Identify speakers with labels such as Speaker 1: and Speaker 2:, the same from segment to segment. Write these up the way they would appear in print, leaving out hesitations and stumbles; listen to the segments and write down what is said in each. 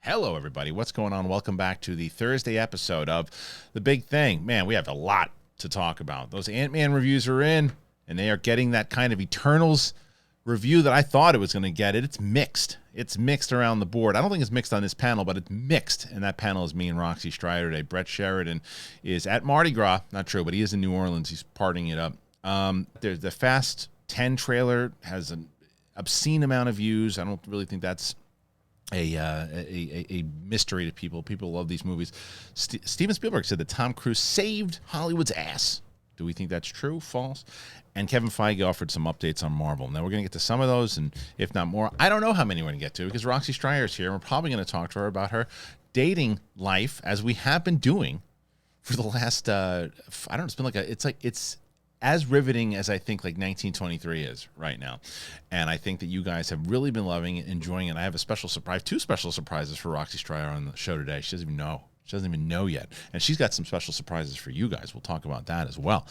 Speaker 1: Hello, everybody. What's going on? Welcome back to the Thursday episode of The Big Thing. Man, we have a lot to talk about. Those Ant-Man reviews are in, and they are getting that kind of Eternals review that I thought it was going to get. It's mixed. It's mixed around the board. I don't think it's mixed on this panel, but it's mixed. And that panel is me and Roxy Strider today. Brett Sheridan is at Mardi Gras. Not true, but he is in New Orleans. He's partying it up. There's the Fast 10 trailer has an obscene amount of views. I don't really think that's a mystery to people. People love these movies. Steven Spielberg said that Tom Cruise saved Hollywood's ass. Do we think that's true? False? And Kevin Feige offered some updates on Marvel. Now, we're going to get to some of those, and if not more, I don't know how many we're going to get to because Roxy Strider is here, and we're probably going to talk to her about her dating life, as we have been doing for the last, I don't know, it's as riveting as I think like 1923 is right now. And I think that you guys have really been loving it, enjoying it. I have a special surprise, two special surprises for Roxy Strider on the show today. She doesn't even know. She doesn't even know yet. And she's got some special surprises for you guys. We'll talk about that as well.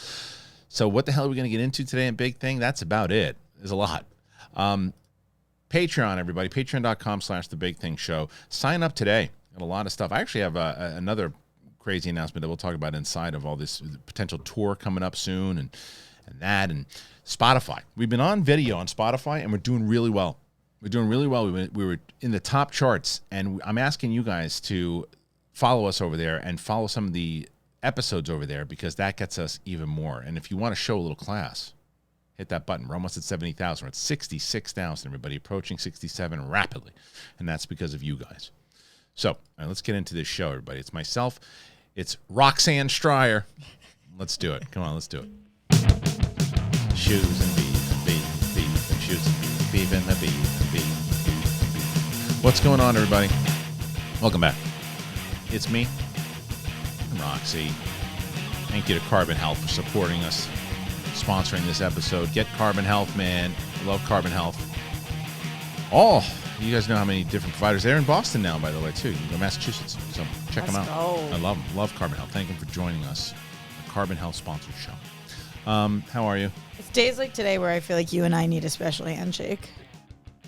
Speaker 1: So what the hell are we going to get into today in Big Thing? That's about it. There's a lot. Patreon, everybody. Patreon.com/The Big Thing Show. Sign up today. Got a lot of stuff. I actually have another crazy announcement that we'll talk about inside of all this potential tour coming up soon and Spotify. We've been on video on Spotify, and we're doing really well. We're doing really well. We were in the top charts, and I'm asking you guys to follow us over there and follow some of the episodes over there because that gets us even more. And if you want to show a little class, hit that button. We're almost at 70,000. We're at 66,000, everybody, approaching 67 rapidly, and that's because of you guys. So let's get into this show, everybody. It's myself. It's Roxanne Strider. Let's do it. Come on, let's do it. Shoes and beef, and shoes and beef, and the beef. What's going on, everybody? Welcome back. It's me, Roxy. Thank you to Carbon Health for supporting us, sponsoring this episode. Get Carbon Health, man. I love Carbon Health. Oh, you guys know how many different providers. They're in Boston now, by the way, too. You can go to Massachusetts, so check them out. I love them. Love Carbon Health. Thank them for joining us. The Carbon Health sponsored show. How are you?
Speaker 2: It's days like today where I feel like you and I need a special handshake.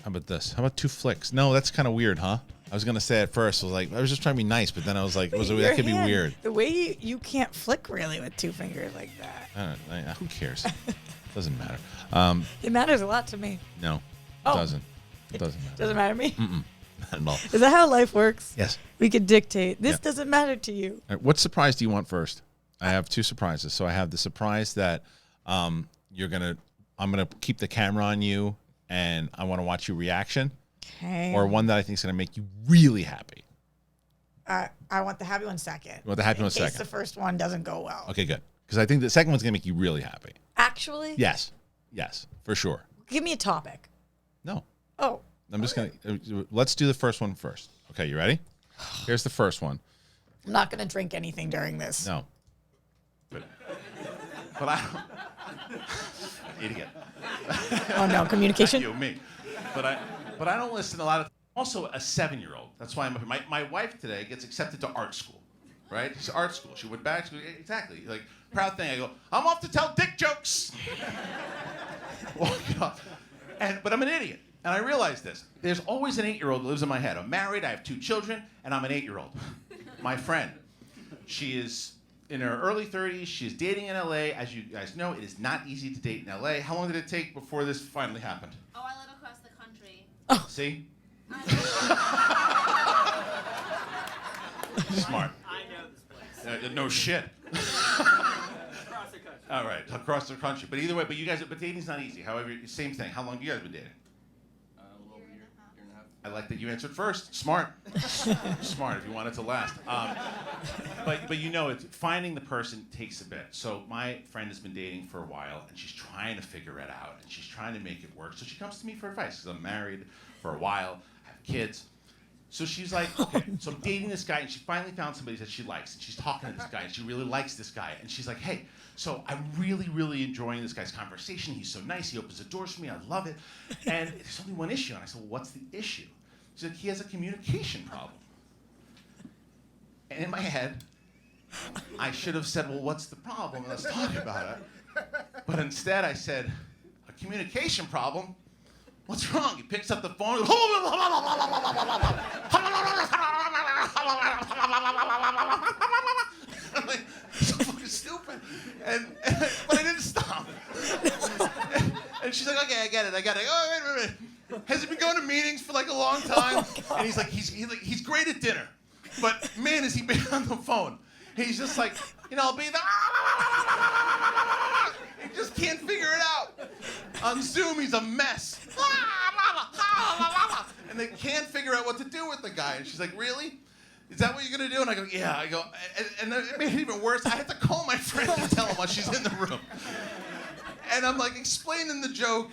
Speaker 1: How about this? How about two flicks? No, that's kind of weird, huh? I was going to say at first, I was just trying to be nice, but then I was like, that could be weird.
Speaker 2: The way you can't flick really with two fingers like that.
Speaker 1: Who cares? Doesn't matter.
Speaker 2: It matters a lot to me.
Speaker 1: No, it doesn't. It doesn't matter.
Speaker 2: Doesn't matter to me?
Speaker 1: Mm-mm. Not at all.
Speaker 2: Is that how life works?
Speaker 1: Yes.
Speaker 2: We could dictate. This doesn't matter to you.
Speaker 1: All right, what surprise do you want first? I have two surprises. So I have the surprise that I'm gonna keep the camera on you, and I want to watch your reaction.
Speaker 2: Okay.
Speaker 1: Or one that I think is gonna make you really happy.
Speaker 2: I want the happy one second.
Speaker 1: You want the happy one second?
Speaker 2: In case the first one doesn't go well.
Speaker 1: Okay, good. Because I think the second one's gonna make you really happy.
Speaker 2: Actually?
Speaker 1: Yes, for sure.
Speaker 2: Give me a topic.
Speaker 1: No.
Speaker 2: Oh.
Speaker 1: I'm just gonna let's do the first one first. Okay, you ready? Here's the first one.
Speaker 2: I'm not gonna drink anything during this.
Speaker 1: No. But I don't. Idiot.
Speaker 2: Oh no, communication.
Speaker 1: You, me. But I don't listen a lot of. Also, a 7-year-old. That's why I'm here. My wife today gets accepted to art school, right? It's art school. She went back to exactly like proud thing. I go, I'm off to tell dick jokes. Walking off. But I'm an idiot, and I realize this. There's always an 8-year-old that lives in my head. I'm married. I have 2 children, and I'm an 8-year-old. My friend. She is in her early 30s. She's dating in LA. As you guys know, it is not easy to date in LA. How long did it take before this finally happened?
Speaker 3: Oh, I live across the country.
Speaker 2: Oh.
Speaker 1: See? Smart.
Speaker 3: I know this place.
Speaker 1: No shit.
Speaker 3: Across the country.
Speaker 1: All right, across the country. But either way, but dating's not easy. However, same thing. How long have you guys been dating?
Speaker 3: A little over a year and a half.
Speaker 1: I like that you answered first. Smart. Smart, if you want it to last. But finding the person takes a bit. So my friend has been dating for a while, and she's trying to figure it out, and she's trying to make it work. So she comes to me for advice, because I'm married for a while, I have kids. So she's like, okay, so I'm dating this guy, and she finally found somebody that she likes, and she's talking to this guy, and she really likes this guy. And she's like, hey, so I'm really, really enjoying this guy's conversation. He's so nice. He opens the doors for me. I love it. And there's only one issue. And I said, well, what's the issue? She's like, he has a communication problem. And in my head, I should have said, well, what's the problem? Let's talk about it. But instead, I said, a communication problem? What's wrong? He picks up the phone and goes,
Speaker 4: okay, I get it. Oh, wait a minute. Has he been going to meetings for like a long time? And he's like, he's great at dinner, but man, is he bad on the phone? He's just like, I'll be the. He just can't figure it out. On Zoom, he's a mess. And they can't figure out what to do with the guy. And she's like, really? Is that what you're going to do? And I go, yeah. I go, and it made it even worse. I had to call my friend to tell him while she's in the room. And I'm like explaining the joke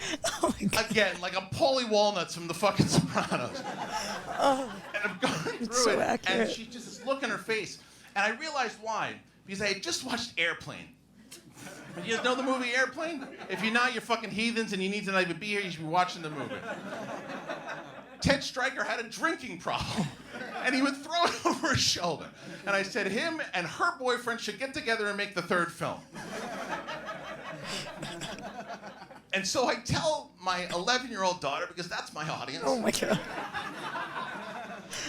Speaker 4: again, like I'm Paulie Walnuts from the fucking Sopranos. And I'm going through it,
Speaker 2: accurate.
Speaker 4: and she just is look in her face. And I realized why. Because I had just watched Airplane. You guys know the movie Airplane? If you're not, you're fucking heathens and you need to not even be here, you should be watching the movie. Ted Stryker had a drinking problem, and he would throw it over his shoulder. And I said, him and her boyfriend should get together and make the third film. And so I tell my 11-year-old daughter, because that's my audience,
Speaker 2: Oh my God.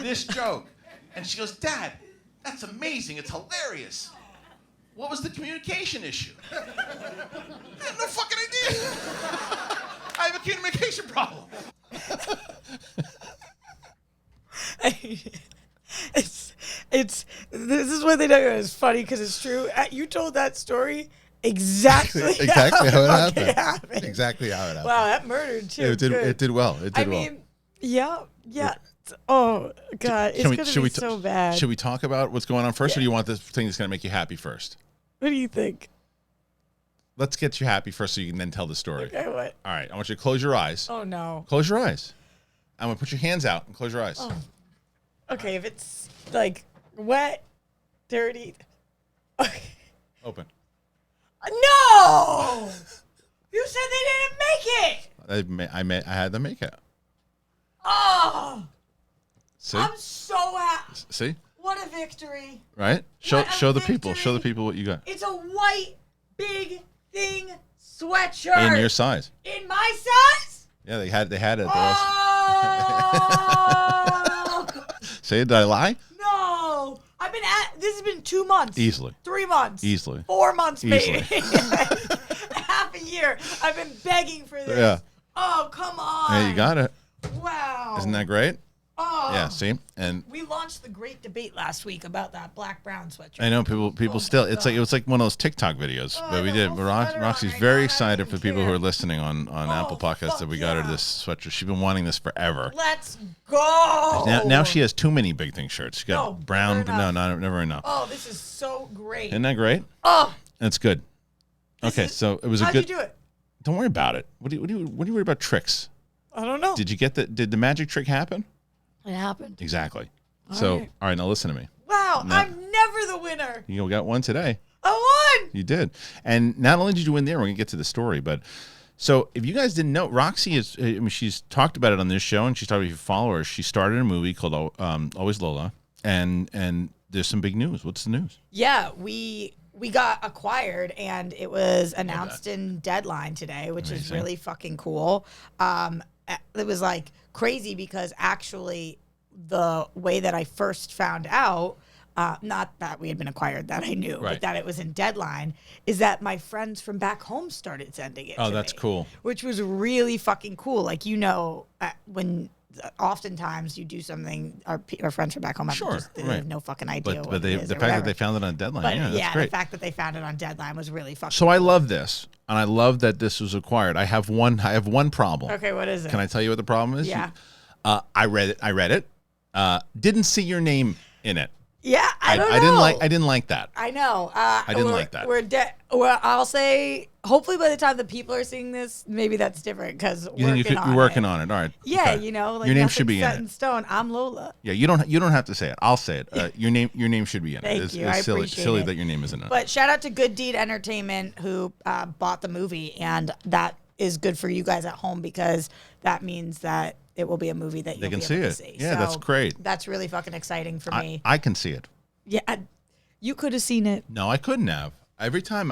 Speaker 4: this joke. And she goes, Dad, that's amazing. It's hilarious. What was the communication issue? I have no fucking idea. I have a communication problem.
Speaker 2: This is what they know is funny because it's true. You told that story exactly
Speaker 1: Exactly
Speaker 2: how
Speaker 1: how it
Speaker 2: fucking
Speaker 1: happened. Exactly how it happened.
Speaker 2: Wow, that murdered too.
Speaker 1: It did.
Speaker 2: Good.
Speaker 1: It did well. It did well.
Speaker 2: mean, yeah. Oh God, it's gonna be so bad.
Speaker 1: Should we talk about what's going on first, or do you want this thing that's gonna make you happy first?
Speaker 2: What do you think?
Speaker 1: Let's get you happy first, so you can then tell the story.
Speaker 2: Okay, what?
Speaker 1: All right. I want you to close your eyes.
Speaker 2: Oh no.
Speaker 1: Close your eyes. I'm gonna put your hands out and close your eyes.
Speaker 2: Oh. Okay, if it's like wet, dirty. Okay.
Speaker 1: Open.
Speaker 2: No! You said they didn't make it.
Speaker 1: I had them make it.
Speaker 2: Oh!
Speaker 1: See?
Speaker 2: I'm so happy.
Speaker 1: See?
Speaker 2: What a victory.
Speaker 1: Right?
Speaker 2: What a
Speaker 1: Show the people. Show the
Speaker 2: victory.
Speaker 1: people what you got.
Speaker 2: It's a white, big thing sweatshirt.
Speaker 1: In your size.
Speaker 2: In my size?
Speaker 1: Yeah, they had it.
Speaker 2: Oh!
Speaker 1: Say it. Did I lie?
Speaker 2: No. This has been 2 months.
Speaker 1: Easily.
Speaker 2: 3 months.
Speaker 1: Easily.
Speaker 2: 4 months, maybe.
Speaker 1: Easily.
Speaker 2: Half a year. I've been begging for this.
Speaker 1: Yeah.
Speaker 2: Oh, come on.
Speaker 1: Yeah, you got it.
Speaker 2: Wow.
Speaker 1: Isn't that great?
Speaker 2: Oh.
Speaker 1: Yeah, see? And
Speaker 2: We launched the great debate last week about that black-brown sweatshirt.
Speaker 1: I know people still it was like one of those TikTok videos that we did. Roxy's very excited for people who are listening on Apple Podcasts that we got her this sweatshirt. She's been wanting this forever.
Speaker 2: Let's go.
Speaker 1: Now she has too many big thing shirts. She got
Speaker 2: No,
Speaker 1: brown,
Speaker 2: never
Speaker 1: never enough.
Speaker 2: Oh, this is so great.
Speaker 1: Isn't that great?
Speaker 2: Oh.
Speaker 1: That's good. Okay, so it was a
Speaker 2: How'd
Speaker 1: good.
Speaker 2: you do it?
Speaker 1: Don't worry about it. What do you worry about tricks?
Speaker 2: I don't know.
Speaker 1: Did the magic trick happen?
Speaker 2: It happened.
Speaker 1: Exactly.
Speaker 2: All
Speaker 1: So,
Speaker 2: right.
Speaker 1: all right, now listen to me.
Speaker 2: Wow,
Speaker 1: No.
Speaker 2: I'm never the winner.
Speaker 1: You got one today.
Speaker 2: I won.
Speaker 1: You did. And not only did you win there, we're going to get to the story, but so if you guys didn't know, Roxy is, I mean, she's talked about it on this show and she's talked about your followers. She started a movie called Always Lola, and there's some big news. What's the news?
Speaker 2: Yeah, we got acquired and it was announced in Deadline today, which is
Speaker 1: Amazing.
Speaker 2: really fucking cool. It was like crazy because actually the way that I first found out, not that we had been acquired, that I knew,
Speaker 1: Right.
Speaker 2: but that it was in Deadline, is that my friends from back home started sending it.
Speaker 1: Oh,
Speaker 2: to
Speaker 1: that's
Speaker 2: me,
Speaker 1: cool.
Speaker 2: Which was really fucking cool. Like, when oftentimes you do something, our friends from back home
Speaker 1: Sure,
Speaker 2: they
Speaker 1: right.
Speaker 2: have no fucking idea
Speaker 1: But
Speaker 2: what
Speaker 1: the
Speaker 2: it is or
Speaker 1: fact that
Speaker 2: whatever.
Speaker 1: they found it on Deadline,
Speaker 2: But
Speaker 1: yeah, that's
Speaker 2: the
Speaker 1: great.
Speaker 2: fact that they found it on Deadline was really fucking
Speaker 1: So I love this, and I love that this was acquired. I have one problem.
Speaker 2: Okay, what is it?
Speaker 1: Can I tell you what the problem is?
Speaker 2: Yeah.
Speaker 1: I read it. Didn't see your name in it.
Speaker 2: Yeah, I don't know.
Speaker 1: I didn't like that.
Speaker 2: I know.
Speaker 1: I didn't like that.
Speaker 2: Well, I'll say, hopefully by the time the people are seeing this, maybe that's different because
Speaker 1: You're working on it. All right.
Speaker 2: Yeah,
Speaker 1: okay.
Speaker 2: like
Speaker 1: your name
Speaker 2: nothing's
Speaker 1: should be
Speaker 2: set
Speaker 1: in
Speaker 2: in
Speaker 1: it.
Speaker 2: stone. I'm Lola.
Speaker 1: Yeah, you don't have to say it. I'll say it. Your name should be in it.
Speaker 2: Thank
Speaker 1: It's
Speaker 2: you. I
Speaker 1: silly
Speaker 2: appreciate it.
Speaker 1: that your name isn't in it.
Speaker 2: But shout out to Good Deed Entertainment who bought the movie, and that is good for you guys at home because that means that it will be a movie that
Speaker 1: They
Speaker 2: you'll
Speaker 1: can
Speaker 2: be
Speaker 1: see
Speaker 2: able
Speaker 1: it.
Speaker 2: to see.
Speaker 1: Yeah, that's great.
Speaker 2: That's really fucking exciting for me.
Speaker 1: I can see it.
Speaker 2: Yeah, you could have seen it.
Speaker 1: No, I couldn't have. Every time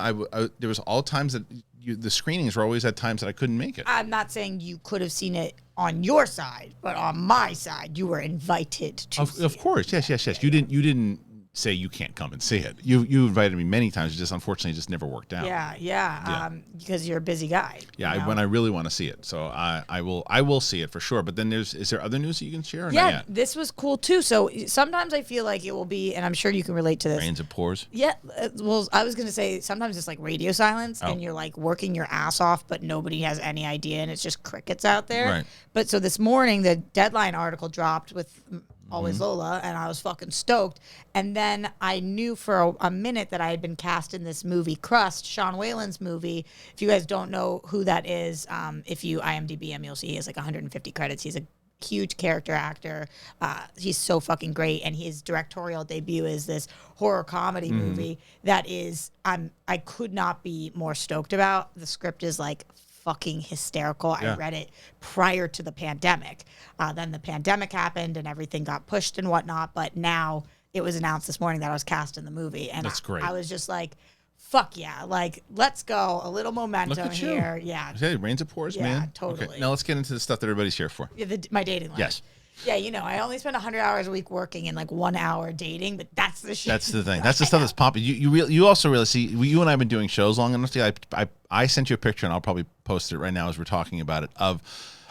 Speaker 1: there was all times that the screenings were always at times that I couldn't make it.
Speaker 2: I'm not saying you could have seen it on your side, but on my side, you were invited to see
Speaker 1: Of course, yes. You didn't say you can't come and see it. You invited me many times. It just unfortunately just never worked out.
Speaker 2: Yeah. Because you're a busy guy.
Speaker 1: Yeah,
Speaker 2: you know?
Speaker 1: when I really want to see it, so I will see it for sure. But then is there other news that you can share? Or not yet?
Speaker 2: This was cool too. So sometimes I feel like it will be, and I'm sure you can relate to this.
Speaker 1: Rains and pours.
Speaker 2: Yeah, well, I was gonna say sometimes it's like radio silence, and you're like working your ass off, but nobody has any idea, and it's just crickets out there.
Speaker 1: Right.
Speaker 2: But so this morning, the Deadline article dropped with Always Lola, and I was fucking stoked. And then I knew for a minute that I had been cast in this movie, Crust, Sean Whalen's movie. If you guys don't know who that is, if you IMDb him, you'll see he has like 150 credits. He's a huge character actor. He's so fucking great, and his directorial debut is this horror comedy movie that is I could not be more stoked about. The script is like fucking hysterical.
Speaker 1: Yeah.
Speaker 2: I read it prior to the pandemic. Then the pandemic happened and everything got pushed and whatnot. But now it was announced this morning that I was cast in the movie, and
Speaker 1: That's great.
Speaker 2: I was just like, fuck yeah, like let's go. A little momentum
Speaker 1: Look at you.
Speaker 2: here. Yeah.
Speaker 1: Okay, rains and pours,
Speaker 2: Yeah,
Speaker 1: man.
Speaker 2: totally.
Speaker 1: Okay, now let's get into the stuff that everybody's here for.
Speaker 2: Yeah, my dating life.
Speaker 1: Yes.
Speaker 2: Yeah, you know, I only spend 100 hours a week working and like 1 hour dating, but that's the shit.
Speaker 1: That's the thing. That's the stuff that's popping. You also really see. You and I have been doing shows long enough. I sent you a picture, and I'll probably post it right now as we're talking about it, of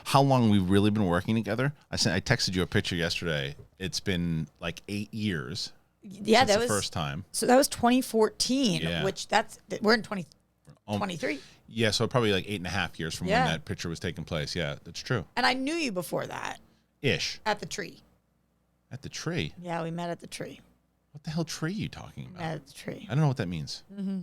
Speaker 1: how long we've really been working together. I texted you a picture yesterday. It's been like 8 years.
Speaker 2: Yeah,
Speaker 1: since
Speaker 2: that
Speaker 1: the
Speaker 2: was
Speaker 1: first time.
Speaker 2: So that was 2014,
Speaker 1: Yeah.
Speaker 2: which we're in 2023.
Speaker 1: Yeah, so probably like 8.5 years from
Speaker 2: Yeah.
Speaker 1: when that picture was taking place. Yeah, that's true.
Speaker 2: And I knew you before that
Speaker 1: Ish.
Speaker 2: at the tree.
Speaker 1: At the tree.
Speaker 2: Yeah, we met at the tree.
Speaker 1: What the hell tree are you talking about?
Speaker 2: Met at the tree.
Speaker 1: I don't know what that means.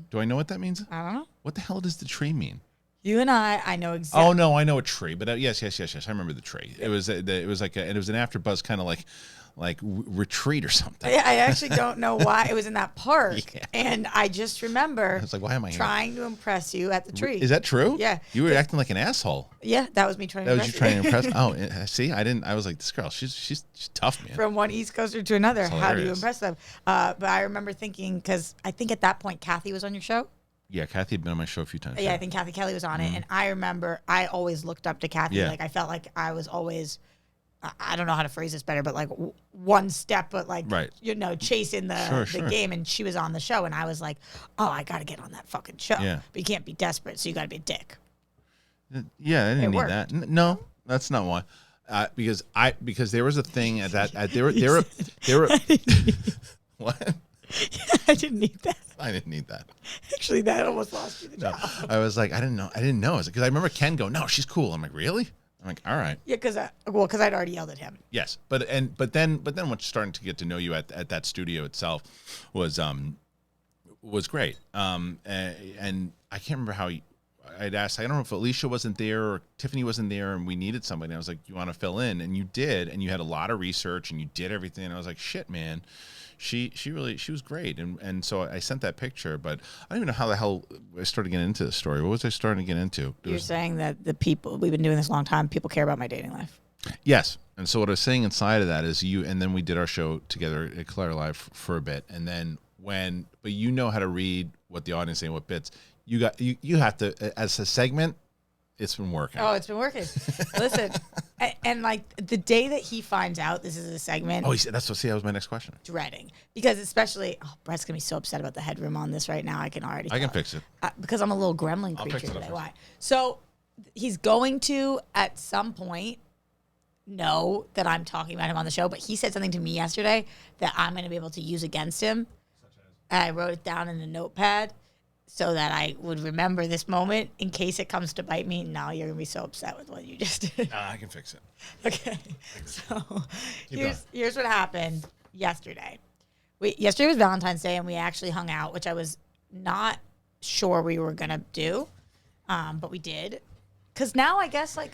Speaker 1: Do I know what that means?
Speaker 2: I don't know.
Speaker 1: What the hell does the tree mean?
Speaker 2: You and I know exactly.
Speaker 1: Oh no, I know a tree, but yes. I remember the tree. It was like it was an AfterBuzz kind of like retreat or something.
Speaker 2: I actually don't know why it was in that park,
Speaker 1: Yeah.
Speaker 2: and I just remember
Speaker 1: I was like, why am I here?
Speaker 2: trying to impress you at the tree.
Speaker 1: Is that true?
Speaker 2: Yeah.
Speaker 1: You were acting like an asshole.
Speaker 2: Yeah, that was me trying to
Speaker 1: That was
Speaker 2: impress
Speaker 1: you trying to impress. Oh, see, I didn't. I was like, this girl, she's tough, man.
Speaker 2: From one East Coaster to another.
Speaker 1: That's
Speaker 2: How do you
Speaker 1: hilarious.
Speaker 2: impress them? But I remember thinking, because I think at that point Kathy was on your show.
Speaker 1: Yeah, Kathy had been on my show a few times.
Speaker 2: Yeah, I think Kathy Kelly was on it, and I remember I always looked up to Kathy.
Speaker 1: Yeah.
Speaker 2: Like I felt like I was always, I don't know how to phrase this better, but like one step, but like
Speaker 1: Right.
Speaker 2: chasing the
Speaker 1: Sure.
Speaker 2: game. And she was on the show, and I was like, oh, I got to get on that fucking show.
Speaker 1: Yeah.
Speaker 2: But you can't be desperate, so you got to be a dick.
Speaker 1: Yeah, I didn't need
Speaker 2: worked.
Speaker 1: that. No, that's not why. Because there was a thing at that there were what?
Speaker 2: I didn't need that.
Speaker 1: I didn't need that.
Speaker 2: Actually, that almost lost you the
Speaker 1: No,
Speaker 2: job.
Speaker 1: I was like, I didn't know. Because I remember Ken go, no, she's cool. I'm like, really? I'm like, all right.
Speaker 2: Yeah, because I'd already yelled at him.
Speaker 1: Yes, but then what's starting to get to know you at that studio itself was great. And I can't remember how I'd asked. I don't know if Alicia wasn't there or Tiffany wasn't there, and we needed somebody. I was like, you want to fill in, and you did, and you had a lot of research, and you did everything. And I was like, shit, man. She was great, and so I sent that picture, but I don't even know how the hell I started getting into this story. What was I starting to get into?
Speaker 2: You're saying that the people, we've been doing this a long time, people care about my dating life.
Speaker 1: Yes. And so what I was saying inside of that is and then we did our show together at Claire Live for a bit. And then but you know how to read what the audience is saying, what bits. You have to, as a segment, it's been working.
Speaker 2: Oh, it's been working. Listen, and like the day that he finds out this is a segment,
Speaker 1: that was my next question.
Speaker 2: dreading. Because especially, Brett's going to be so upset about the headroom on this right now. I can already
Speaker 1: I can
Speaker 2: tell.
Speaker 1: fix it.
Speaker 2: Because I'm a little gremlin
Speaker 1: I'll
Speaker 2: creature
Speaker 1: fix it, I'll
Speaker 2: today.
Speaker 1: fix
Speaker 2: Why? So he's going to, at some point, know that I'm talking about him on the show, but he said something to me yesterday that I'm going to be able to use against him. And I wrote it down in a notepad so that I would remember this moment in case it comes to bite me. Now you're going to be so upset with what you just did.
Speaker 1: I can fix it.
Speaker 2: Okay. So
Speaker 1: Keep
Speaker 2: here's what happened yesterday. Yesterday was Valentine's Day, and we actually hung out, which I was not sure we were going to do, but we did. Because now I guess, like,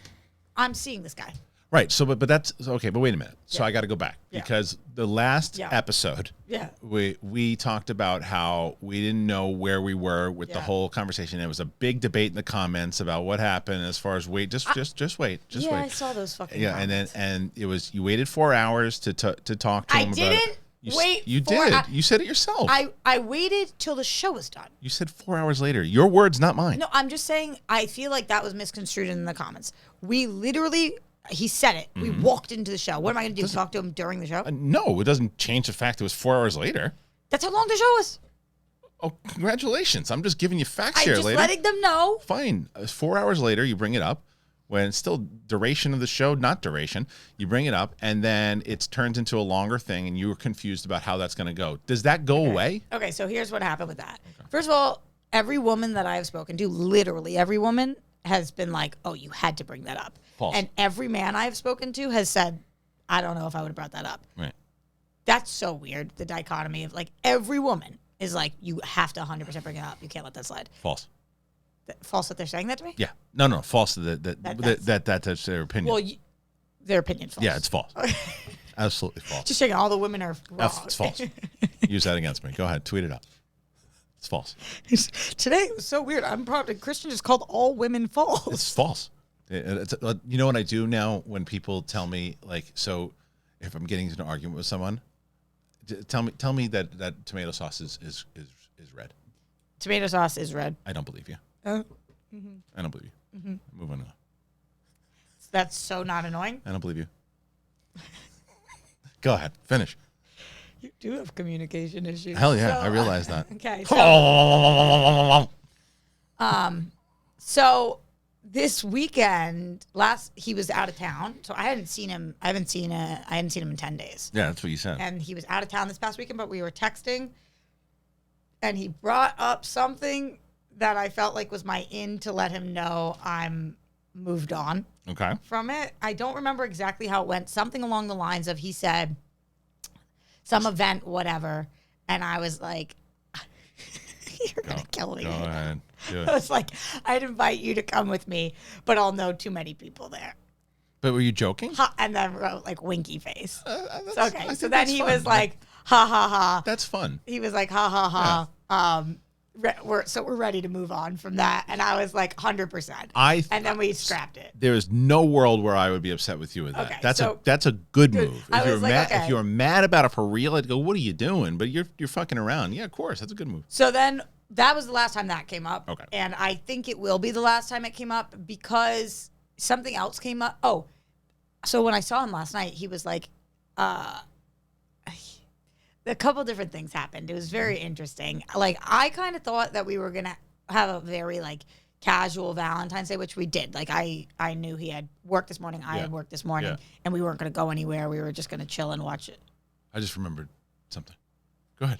Speaker 2: I'm seeing this guy.
Speaker 1: Right. So, but that's okay. But wait a minute. So
Speaker 2: Yeah.
Speaker 1: I got to go back
Speaker 2: Yeah.
Speaker 1: because the last
Speaker 2: Yeah.
Speaker 1: episode,
Speaker 2: Yeah.
Speaker 1: we talked about how we didn't know where we were with the
Speaker 2: Yeah.
Speaker 1: whole conversation. There was a big debate in the comments about what happened as far as wait. Just wait. Just
Speaker 2: yeah,
Speaker 1: wait.
Speaker 2: I saw those fucking
Speaker 1: Yeah,
Speaker 2: comments.
Speaker 1: and it was you waited 4 hours to talk to
Speaker 2: I
Speaker 1: him about
Speaker 2: didn't
Speaker 1: it. You
Speaker 2: wait
Speaker 1: You
Speaker 2: 4
Speaker 1: did.
Speaker 2: hou-
Speaker 1: You said it yourself.
Speaker 2: I waited till the show was done.
Speaker 1: You said 4 hours later. Your words, not mine.
Speaker 2: No, I'm just saying I feel like that was misconstrued in the comments. We literally, he said it. We walked into the show. What am I going to do? Talk to him during the show?
Speaker 1: No, it doesn't change the fact it was 4 hours later.
Speaker 2: That's how long the show is.
Speaker 1: Oh, congratulations. I'm just giving you facts
Speaker 2: I'm
Speaker 1: here,
Speaker 2: just
Speaker 1: lady.
Speaker 2: letting them know.
Speaker 1: Fine. 4 hours later, you bring it up. When it's still duration of the show, not duration, you bring it up, and then it turns into a longer thing, and you were confused about how that's going to go. Does that go away?
Speaker 2: Okay, so here's what happened with that. First of all, every woman that I've spoken to, literally every woman, has been like, oh, you had to bring that up.
Speaker 1: False.
Speaker 2: And every man I've spoken to has said, I don't know if I would have brought that up.
Speaker 1: Right.
Speaker 2: That's so weird, the dichotomy of like every woman is like, you have to 100% bring it up. You can't let that slide.
Speaker 1: False.
Speaker 2: False that they're saying that to me?
Speaker 1: Yeah. No. False. That's their opinion.
Speaker 2: Well, their opinion's false.
Speaker 1: Yeah, it's false. Absolutely false.
Speaker 2: Just checking, all the women are wrong.
Speaker 1: It's false. Use that against me. Go ahead. Tweet it out. It's false.
Speaker 2: Today it was so weird. I'm proud. Kristian just called all women false.
Speaker 1: It's false. You know what I do now when people tell me, like, so if I'm getting into an argument with someone, tell me that tomato sauce is red.
Speaker 2: Tomato sauce is red.
Speaker 1: I don't believe you.
Speaker 2: Oh.
Speaker 1: I don't believe you. Move on.
Speaker 2: That's so not annoying.
Speaker 1: I don't believe you. Go ahead. Finish.
Speaker 2: You do have communication issues.
Speaker 1: Hell yeah, I realize that.
Speaker 2: Okay.
Speaker 1: Oh.
Speaker 2: So this weekend, he was out of town, so I hadn't seen him. I hadn't seen him in 10 days.
Speaker 1: Yeah, that's what you said.
Speaker 2: And he was out of town this past weekend, but we were texting, and he brought up something that I felt like was my in to let him know I'm moved on
Speaker 1: Okay.
Speaker 2: from it. I don't remember exactly how it went. Something along the lines of, he said some event, whatever, and I was like, you're going to kill me.
Speaker 1: Go ahead. Do
Speaker 2: I
Speaker 1: it.
Speaker 2: was like, I'd invite you to come with me, but I'll know too many people there.
Speaker 1: But were you joking?
Speaker 2: And then wrote like winky face.
Speaker 1: That's-
Speaker 2: Okay.
Speaker 1: I
Speaker 2: So
Speaker 1: think
Speaker 2: then
Speaker 1: that's
Speaker 2: he
Speaker 1: fun.
Speaker 2: was like, ha ha ha.
Speaker 1: That's fun.
Speaker 2: He was like, ha ha ha. We're ready to move on from that. And I was like, 100%. And then we scrapped it.
Speaker 1: There is no world where I would be upset with you with that.
Speaker 2: Okay,
Speaker 1: That's
Speaker 2: so-
Speaker 1: a good move.
Speaker 2: I
Speaker 1: If you're
Speaker 2: was like,
Speaker 1: mad,
Speaker 2: okay.
Speaker 1: if you're mad about it for real, I'd go, what are you doing? But you're fucking around. Yeah, of course, that's a good move.
Speaker 2: So then that was the last time that came up.
Speaker 1: Okay.
Speaker 2: And I think it will be the last time it came up because something else came up. Oh, so when I saw him last night, he was like, a couple different things happened. It was very interesting. Like, I kind of thought that we were going to have a very like casual Valentine's Day, which we did. Like, I knew he had work this morning. I had work this morning, and we weren't going to go anywhere. We were just going to chill and watch it.
Speaker 1: I just remembered something. Go ahead.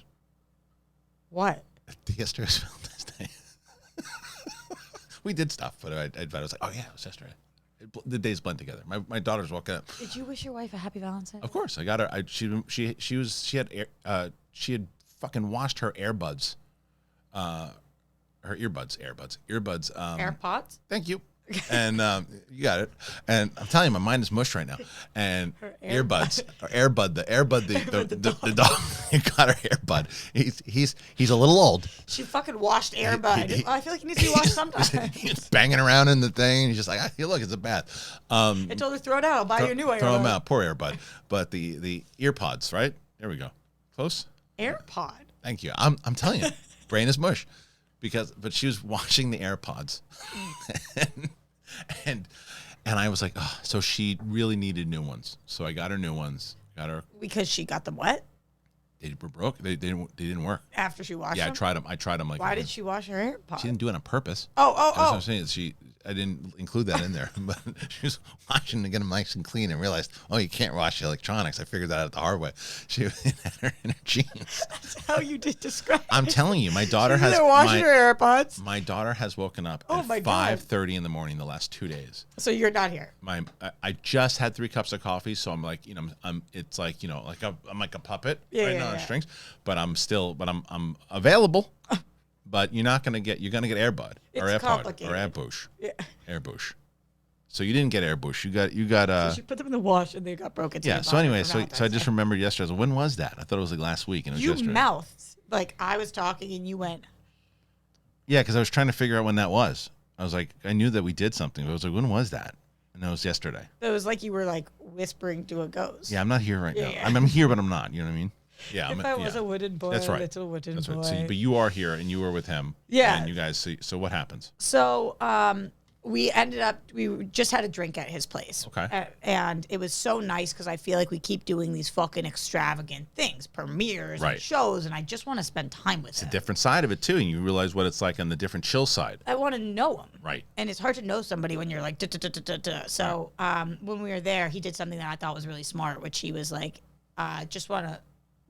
Speaker 2: What?
Speaker 1: Yesterday's Valentine's Day. We did stuff, but I was like, oh yeah, it was yesterday. The days blend together. My daughter's walking up.
Speaker 2: Did you wish your wife a happy Valentine's Day?
Speaker 1: Of course, I got her. She had fucking washed her earbuds, her earbuds.
Speaker 2: AirPods?
Speaker 1: Thank you. And you got it. And I'm telling you, my mind is mush right now. And earbuds, or the dog. You got her earbud. He's a little old.
Speaker 2: She fucking washed Airbud. I feel like he needs to be washed sometimes.
Speaker 1: He's banging around in the thing. And he's just like, hey, look, it's a bath.
Speaker 2: I told her throw it out. I'll buy you a new Airbud.
Speaker 1: Throw him out. Poor earbud. But the earpods, right? There we go. Close.
Speaker 2: AirPod.
Speaker 1: Thank you. I'm telling you, brain is mush. But she was washing the AirPods, and I was like, oh, so she really needed new ones. So I got her new ones.
Speaker 2: Because she got them wet
Speaker 1: They were broke. They didn't work.
Speaker 2: after she washed
Speaker 1: Yeah,
Speaker 2: them?
Speaker 1: I tried them. Like,
Speaker 2: Why did she wash her AirPod?
Speaker 1: She didn't do it on purpose.
Speaker 2: Oh.
Speaker 1: That's what I'm saying. I didn't include that in there, but she was washing to get them nice and clean and realized, oh, you can't wash your electronics. I figured that out the hard way. She had her in her jeans.
Speaker 2: That's how you did describe
Speaker 1: I'm telling you, my daughter has
Speaker 2: washing her AirPods.
Speaker 1: My daughter has woken up
Speaker 2: Oh
Speaker 1: at
Speaker 2: my God.
Speaker 1: 5:30 in the morning the last 2 days.
Speaker 2: So you're not here.
Speaker 1: I just had 3 cups of coffee, so I'm like, it's like, I'm like a puppet right now on strings, but I'm available. But you're gonna get Airbud or
Speaker 2: It's
Speaker 1: AirPod
Speaker 2: complicated.
Speaker 1: or AirBush.
Speaker 2: Yeah.
Speaker 1: AirBush. So you didn't get AirBush. You got
Speaker 2: She put them in the wash and they got broken.
Speaker 1: yeah. So anyway, so I just remembered yesterday. I was like, when was that? I thought it was like last week, and it was
Speaker 2: You
Speaker 1: yesterday.
Speaker 2: mouthed. Like, I was talking and you went,
Speaker 1: Yeah, because I was trying to figure out when that was. I was like, I knew that we did something, but I was like, when was that? And that was yesterday.
Speaker 2: it was like you were like whispering to a ghost.
Speaker 1: Yeah, I'm not here right now.
Speaker 2: Yeah.
Speaker 1: I'm here, but I'm not. You know what I mean? Yeah.
Speaker 2: If I was a wooden boy,
Speaker 1: That's right.
Speaker 2: a little wooden
Speaker 1: That's
Speaker 2: boy.
Speaker 1: right. So, but you are here, and you were with him.
Speaker 2: Yeah.
Speaker 1: And you guys. So what happens?
Speaker 2: So we ended up, we just had a drink at his place.
Speaker 1: Okay.
Speaker 2: And it was so nice because I feel like we keep doing these fucking extravagant things, premieres
Speaker 1: Right.
Speaker 2: and shows, and I just want to spend time with
Speaker 1: It's
Speaker 2: him.
Speaker 1: a different side of it too, and you realize what it's like on the different chill side.
Speaker 2: I want to know him.
Speaker 1: Right.
Speaker 2: And it's hard to know somebody when you're like, duh, duh, duh, duh, duh, duh. So when we were there, he did something that I thought was really smart, which he was like, just want to,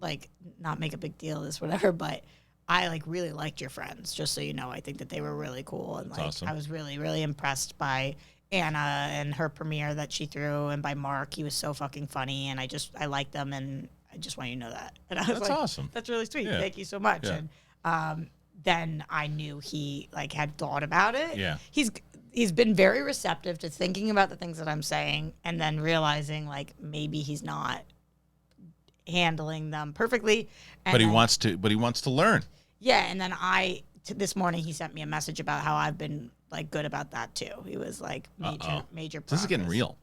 Speaker 2: like, not make a big deal of this, whatever, but I, like, really liked your friends, just so you know. I think that they were really cool. And, like,
Speaker 1: awesome.
Speaker 2: I was really, really impressed by Anna and her premiere that she threw, and by Mark. He was so fucking funny, and I liked them, and I just want you to know that. And I was
Speaker 1: That's
Speaker 2: like,
Speaker 1: awesome.
Speaker 2: That's really sweet.
Speaker 1: Yeah.
Speaker 2: Thank you so much.
Speaker 1: Yeah.
Speaker 2: And then I knew he, like, had thought about it.
Speaker 1: Yeah.
Speaker 2: He's been very receptive to thinking about the things that I'm saying, and then realizing, like, maybe he's not handling them perfectly. And
Speaker 1: But he
Speaker 2: then-
Speaker 1: wants to learn.
Speaker 2: Yeah, and then this morning he sent me a message about how I've been, like, good about that too. He was like, major progress.
Speaker 1: This is getting real.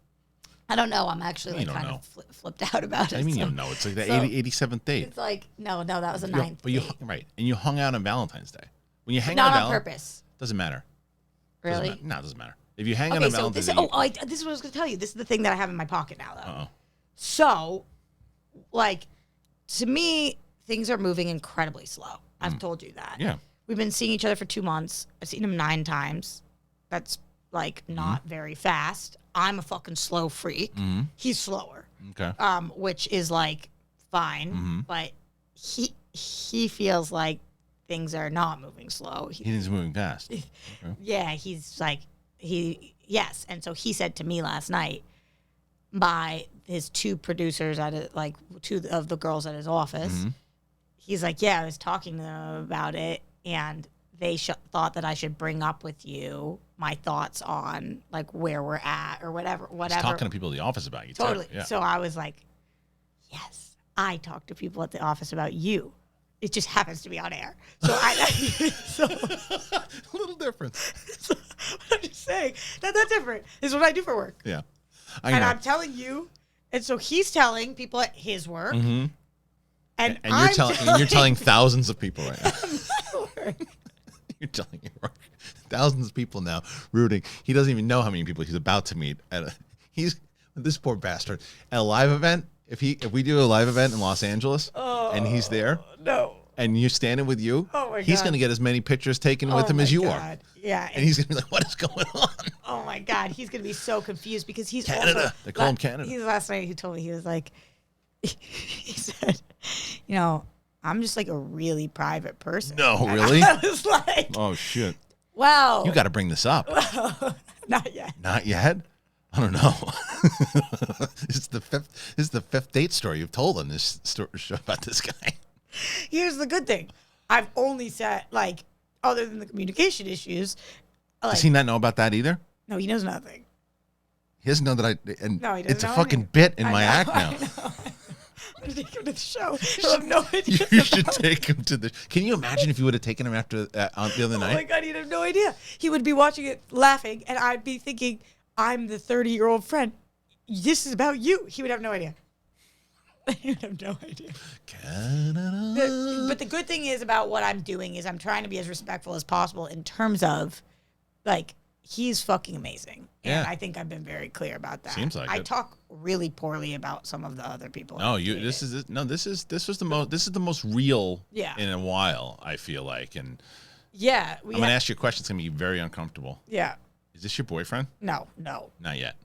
Speaker 2: I don't know. I'm actually,
Speaker 1: You
Speaker 2: like,
Speaker 1: don't
Speaker 2: kind
Speaker 1: know.
Speaker 2: of flipped out about it.
Speaker 1: I mean, you
Speaker 2: so-
Speaker 1: don't know. It's like the
Speaker 2: so
Speaker 1: 87th date.
Speaker 2: It's like, no, that was the
Speaker 1: You-
Speaker 2: 9th.
Speaker 1: but you
Speaker 2: date.
Speaker 1: right, and you hung out on Valentine's Day. When you hang
Speaker 2: Not
Speaker 1: out
Speaker 2: on purpose.
Speaker 1: doesn't matter. Doesn't
Speaker 2: Really?
Speaker 1: matter. No, it doesn't matter. If you hang out
Speaker 2: Okay,
Speaker 1: on
Speaker 2: so
Speaker 1: Valentine's
Speaker 2: this,
Speaker 1: Day,
Speaker 2: this is what I was going to tell you. This is the thing that I have in my pocket now, though.
Speaker 1: uh-oh.
Speaker 2: So, like, to me, things are moving incredibly slow. I've told you that.
Speaker 1: Yeah.
Speaker 2: We've been seeing each other for 2 months. I've seen him 9 times. That's, like, not very fast. I'm a fucking slow freak. He's slower,
Speaker 1: Okay.
Speaker 2: which is, like, fine. But he feels like things are not moving slow.
Speaker 1: He's moving fast.
Speaker 2: Yeah, he's like, yes. And so he said to me last night, by his 2 producers at it, like 2 of the girls at his office, he's like, yeah, I was talking to them about it, and they thought that I should bring up with you my thoughts on, like, where we're at or whatever.
Speaker 1: He's talking to people at the office about you.
Speaker 2: Totally.
Speaker 1: Too. Yeah.
Speaker 2: So I was like, yes, I talk to people at the office about you. It just happens to be on air. So
Speaker 1: A little difference.
Speaker 2: so I'm just saying, not that different. This is what I do for work.
Speaker 1: Yeah.
Speaker 2: And I'm telling you, and so he's telling people at his work, and
Speaker 1: you're telling thousands of people right now. You're telling your work. Thousands of people now rooting. He doesn't even know how many people he's about to meet. He's this poor bastard at a live event. If we do a live event in Los Angeles and he's there,
Speaker 2: no,
Speaker 1: and you're standing with you,
Speaker 2: Oh my
Speaker 1: he's
Speaker 2: God.
Speaker 1: going to get as many pictures taken with him as you are.
Speaker 2: Yeah,
Speaker 1: And he's going to be like, what is going on?
Speaker 2: oh my God, he's gonna be so confused because he's
Speaker 1: Canada.
Speaker 2: Also,
Speaker 1: They call him Canada.
Speaker 2: He's last night. He told me, he was like, he said, you know, I'm just like a really private person.
Speaker 1: No, really?
Speaker 2: I was like,
Speaker 1: Oh, shit.
Speaker 2: wow,
Speaker 1: You got to bring this up.
Speaker 2: not yet.
Speaker 1: Not yet? I don't know. This is the fifth date story you've told on this show about this guy.
Speaker 2: Here's the good thing. I've only said, like, other than the communication issues, like,
Speaker 1: Does he not know about that either?
Speaker 2: no, he knows nothing.
Speaker 1: He doesn't know that
Speaker 2: No, he doesn't
Speaker 1: it's a
Speaker 2: know
Speaker 1: fucking
Speaker 2: anything.
Speaker 1: bit in
Speaker 2: I
Speaker 1: my
Speaker 2: know,
Speaker 1: act
Speaker 2: I
Speaker 1: now.
Speaker 2: know. I'm gonna take him to the show. He'll have no idea.
Speaker 1: You should take him to the. Can you imagine if you would have taken him after on the other
Speaker 2: Oh my
Speaker 1: night?
Speaker 2: God, he'd have no idea. He would be watching it laughing, and I'd be thinking, I'm the 30-year-old friend. This is about you. He would have no idea. He would have no idea.
Speaker 1: Canada.
Speaker 2: But the good thing is about what I'm doing is I'm trying to be as respectful as possible in terms of, like, he's fucking amazing. And
Speaker 1: Yeah.
Speaker 2: I think I've been very clear about that.
Speaker 1: Seems like
Speaker 2: I
Speaker 1: it.
Speaker 2: talk really poorly about some of the other people.
Speaker 1: No,
Speaker 2: I've
Speaker 1: you.
Speaker 2: dated.
Speaker 1: This is the most real.
Speaker 2: Yeah.
Speaker 1: In a while, I feel like, and
Speaker 2: Yeah.
Speaker 1: I'm gonna ask you a question. It's gonna be very uncomfortable.
Speaker 2: Yeah.
Speaker 1: Is this your boyfriend?
Speaker 2: No,
Speaker 1: Not yet.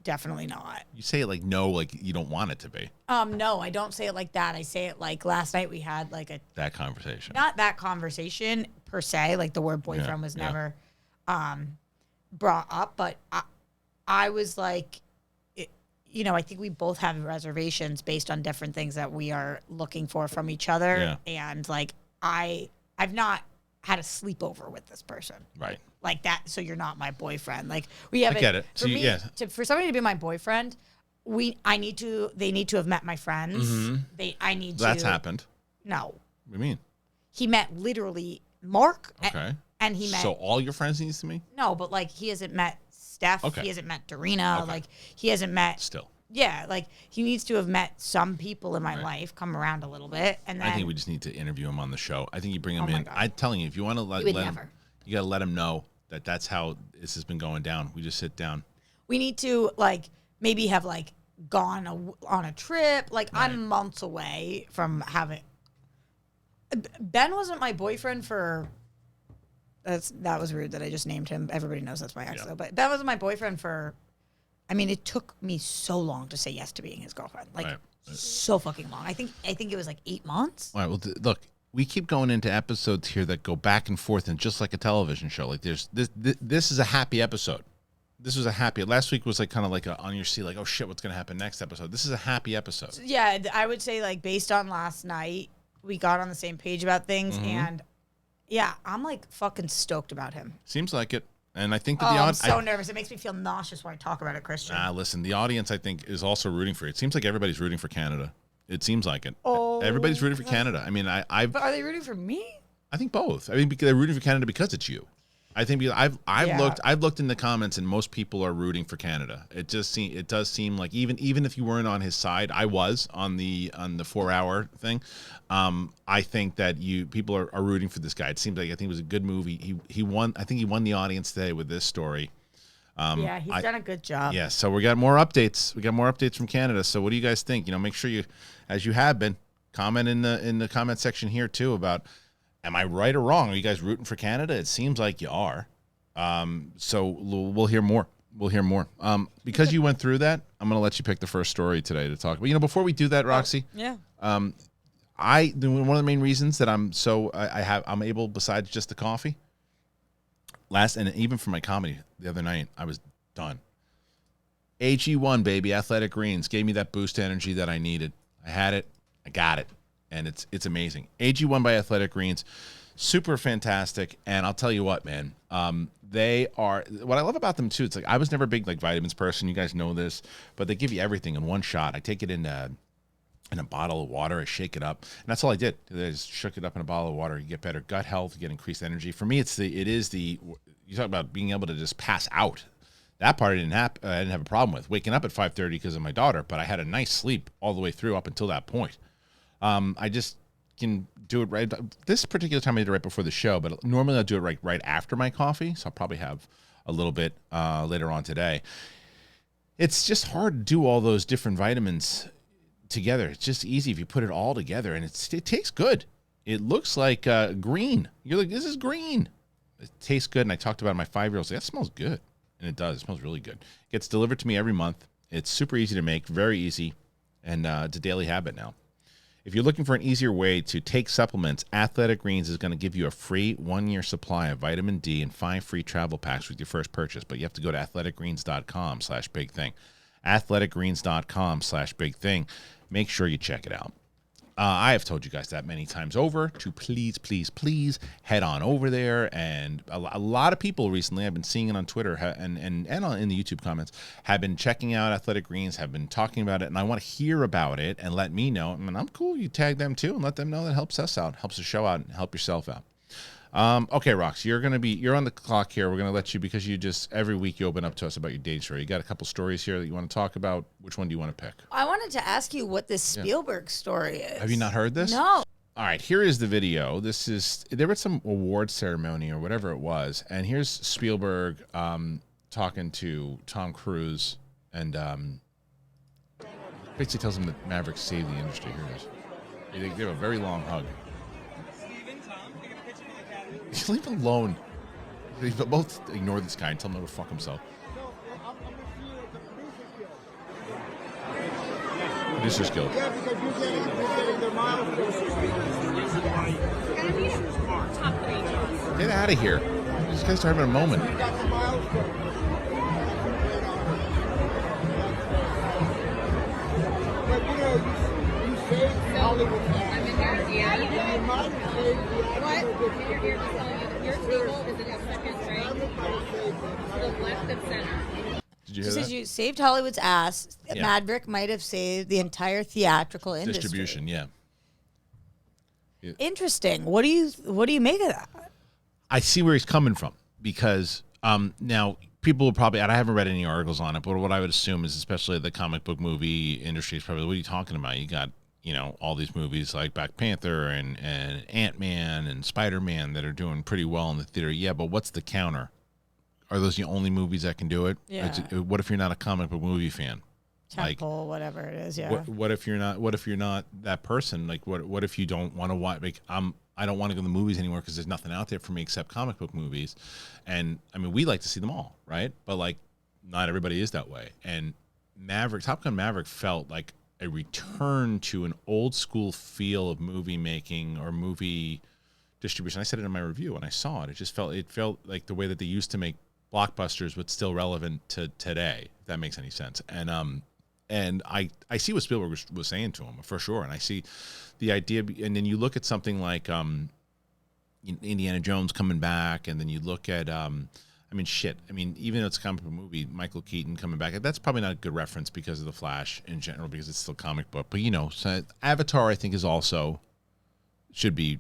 Speaker 2: definitely not.
Speaker 1: You say it like no, like you don't want it to be.
Speaker 2: No, I don't say it like that. I say it like last night we had like
Speaker 1: That conversation.
Speaker 2: not that conversation per se, like the word boyfriend was never brought up, but I was like, I think we both have reservations based on different things that we are looking for from each other.
Speaker 1: Yeah.
Speaker 2: And like, I've not had a sleepover with this person.
Speaker 1: Right.
Speaker 2: Like that. So you're not my boyfriend. Like we have
Speaker 1: get it.
Speaker 2: For
Speaker 1: So
Speaker 2: me,
Speaker 1: yeah.
Speaker 2: for somebody to be my boyfriend, they need to have met my friends. I need to.
Speaker 1: That's happened.
Speaker 2: No.
Speaker 1: What do you mean?
Speaker 2: He met literally Mark.
Speaker 1: Okay.
Speaker 2: And he met.
Speaker 1: So all your friends needs to meet?
Speaker 2: No, but like he hasn't met Steph.
Speaker 1: Okay.
Speaker 2: He hasn't met Dorina.
Speaker 1: Okay.
Speaker 2: Like he hasn't met.
Speaker 1: Still.
Speaker 2: Yeah, like he needs to have met some people in my life, come around a little bit, and then
Speaker 1: I think we just need to interview him on the show. I think you bring him
Speaker 2: Oh my
Speaker 1: in.
Speaker 2: God.
Speaker 1: I'm telling you, if you want to
Speaker 2: would
Speaker 1: let him,
Speaker 2: never.
Speaker 1: you got to let him know That's how this has been going down. We just sit down.
Speaker 2: We need to like maybe have like gone on a trip. Like
Speaker 1: Right.
Speaker 2: I'm months away from having. Ben wasn't my boyfriend for. That was rude that I just named him. Everybody knows that's my ex though. But Ben wasn't my boyfriend for. I mean, it took me so long to say yes to being his girlfriend. Like
Speaker 1: Right.
Speaker 2: so fucking long. I think it was like 8 months.
Speaker 1: All right. Well, look, we keep going into episodes here that go back and forth, and just like a television show, like there's this is a happy episode. This was a happy. Last week was like kind of like on your seat, like, oh shit, what's gonna happen next episode? This is a happy episode.
Speaker 2: Yeah, I would say like based on last night, we got on the same page about things, and yeah, I'm like fucking stoked about him.
Speaker 1: Seems like it, and I think that the
Speaker 2: I'm
Speaker 1: audience.
Speaker 2: so nervous. It makes me feel nauseous when I talk about it, Kristian.
Speaker 1: Listen, the audience I think is also rooting for it. It seems like everybody's rooting for Canada. It seems like it.
Speaker 2: Oh,
Speaker 1: Everybody's rooting for Canada. I mean, I've
Speaker 2: But are they rooting for me?
Speaker 1: I think both. I mean, because they're rooting for Canada because it's you. I think because I've looked in the comments and most people are rooting for Canada. It does seem like even if you weren't on his side, I was on the 4-hour thing. I think that people are rooting for this guy. It seems like I think it was a good movie. He won. I think he won the audience today with this story.
Speaker 2: Yeah, he's done a good job.
Speaker 1: Yeah. So we got more updates. We got more updates from Canada. So what do you guys think? Make sure you, as you have been, comment in the comment section here too about. Am I right or wrong? Are you guys rooting for Canada? It seems like you are. So we'll hear more. We'll hear more. Because you went through that, I'm going to let you pick the first story today to talk about. Before we do that, Roxy,
Speaker 2: Yeah.
Speaker 1: one of the main reasons that I'm able, besides just the coffee, and even for my comedy the other night, I was done. AG1, baby, Athletic Greens gave me that boost energy that I needed. I had it. I got it. And it's amazing. AG1 by Athletic Greens, super fantastic. And I'll tell you what, man, they are. What I love about them too, it's like I was never a big like vitamins person. You guys know this, but they give you everything in one shot. I take it in a bottle of water. I shake it up, and that's all I did. I just shook it up in a bottle of water. You get better gut health, you get increased energy. For me, it is the you talk about being able to just pass out. That part I didn't have a problem with waking up at 5:30 because of my daughter, but I had a nice sleep all the way through up until that point. I just can do it right. This particular time I did it right before the show, but normally I'll do it right after my coffee. So I'll probably have a little bit later on today. It's just hard to do all those different vitamins together. It's just easy if you put it all together, and it tastes good. It looks like green. You're like, this is green. It tastes good, and I talked about it. My 5-year-old. Like, that smells good, and it does. It smells really good. It gets delivered to me every month. It's super easy to make, very easy, and it's a daily habit now. If you're looking for an easier way to take supplements, Athletic Greens is going to give you a free 1-year supply of vitamin D and 5 free travel packs with your first purchase. But you have to go to athleticgreens.com/bigthing. Athleticgreens.com/bigthing. Make sure you check it out. I have told you guys that many times over to please head on over there. And a lot of people recently, I've been seeing it on Twitter and in the YouTube comments, have been checking out Athletic Greens, have been talking about it, and I want to hear about it and let me know. I mean, I'm cool. You tag them too and let them know. That helps us out, helps the show out, and help yourself out. Okay, Rox, you're on the clock here. We're gonna let you, because you just every week you open up to us about your dating story. You got a couple stories here that you want to talk about. Which one do you want to pick?
Speaker 2: I wanted to ask you what this Spielberg story is.
Speaker 1: Have you not heard this?
Speaker 2: No.
Speaker 1: All right, here is the video. There was some award ceremony or whatever it was, and here's Spielberg talking to Tom Cruise, and basically tells him that Maverick saved the industry. Here it is. They give a very long hug. Leave him alone. They both ignore this guy and tell him to fuck himself. Producer's Guild.
Speaker 5: Yeah, because you're getting their milestones.
Speaker 1: Get out of here. These guys are having a moment.
Speaker 5: You got the milestones. But you saved Hollywood.
Speaker 6: What? Your table is in the second rank, to the left of center.
Speaker 1: Did you hear
Speaker 2: She
Speaker 1: that?
Speaker 2: says you saved Hollywood's ass.
Speaker 1: Yeah.
Speaker 2: Maverick might have saved the entire theatrical industry.
Speaker 1: Distribution, yeah.
Speaker 2: Interesting. What do you make of that?
Speaker 1: I see where he's coming from, because now people will probably, and I haven't read any articles on it, but what I would assume is, especially the comic book movie industry, is probably, what are you talking about? You got, all these movies like Black Panther and Ant-Man and Spider-Man that are doing pretty well in the theater. Yeah, but what's the counter? are those the only movies that can do it?
Speaker 2: Yeah.
Speaker 1: What if you're not a comic book movie fan?
Speaker 2: Temple, whatever it is, yeah.
Speaker 1: What if you're not that person? Like what if you don't want to watch? Like I don't want to go to the movies anymore because there's nothing out there for me except comic book movies. And I mean, we like to see them all, right? But like, not everybody is that way. And Top Gun Maverick felt like a return to an old school feel of movie making or movie distribution. I said it in my review when I saw it. It felt like the way that they used to make blockbusters, but still relevant to today, if that makes any sense. And I see what Spielberg was saying to him for sure, and I see the idea. And then you look at something like Indiana Jones coming back, and then you look at even though it's a comic book movie, Michael Keaton coming back. That's probably not a good reference because of the Flash in general, because it's still comic book. But so Avatar, I think, should also be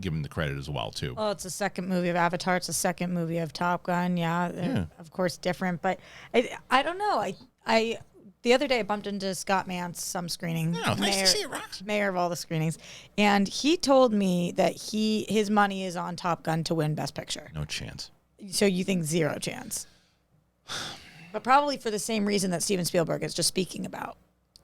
Speaker 1: given the credit as well too.
Speaker 2: Well, it's the second movie of Avatar. It's the second movie of Top Gun. Yeah. Of course, different. But I don't know. I the other day I bumped into Scott Mance, some screening.
Speaker 1: Oh, nice to see you, Rox.
Speaker 2: Mayor of all the screenings. And he told me that his money is on Top Gun to win Best Picture.
Speaker 1: No chance.
Speaker 2: So you think zero chance? But probably for the same reason that Steven Spielberg is just speaking about.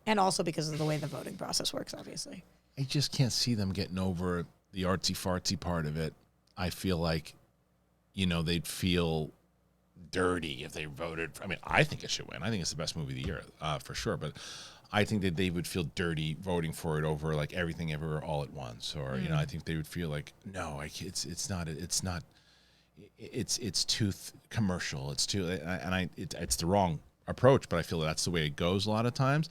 Speaker 2: And also because of the way the voting process works, obviously.
Speaker 1: I just can't see them getting over the artsy-fartsy part of it. I feel like, they'd feel dirty if they voted. I think it should win. I think it's the best movie of the year, for sure. But I think that they would feel dirty voting for it over like Everything Everywhere All at Once. Or, I think they would feel like, no, it's too commercial. It's too, it's the wrong approach, but I feel that's the way it goes a lot of times.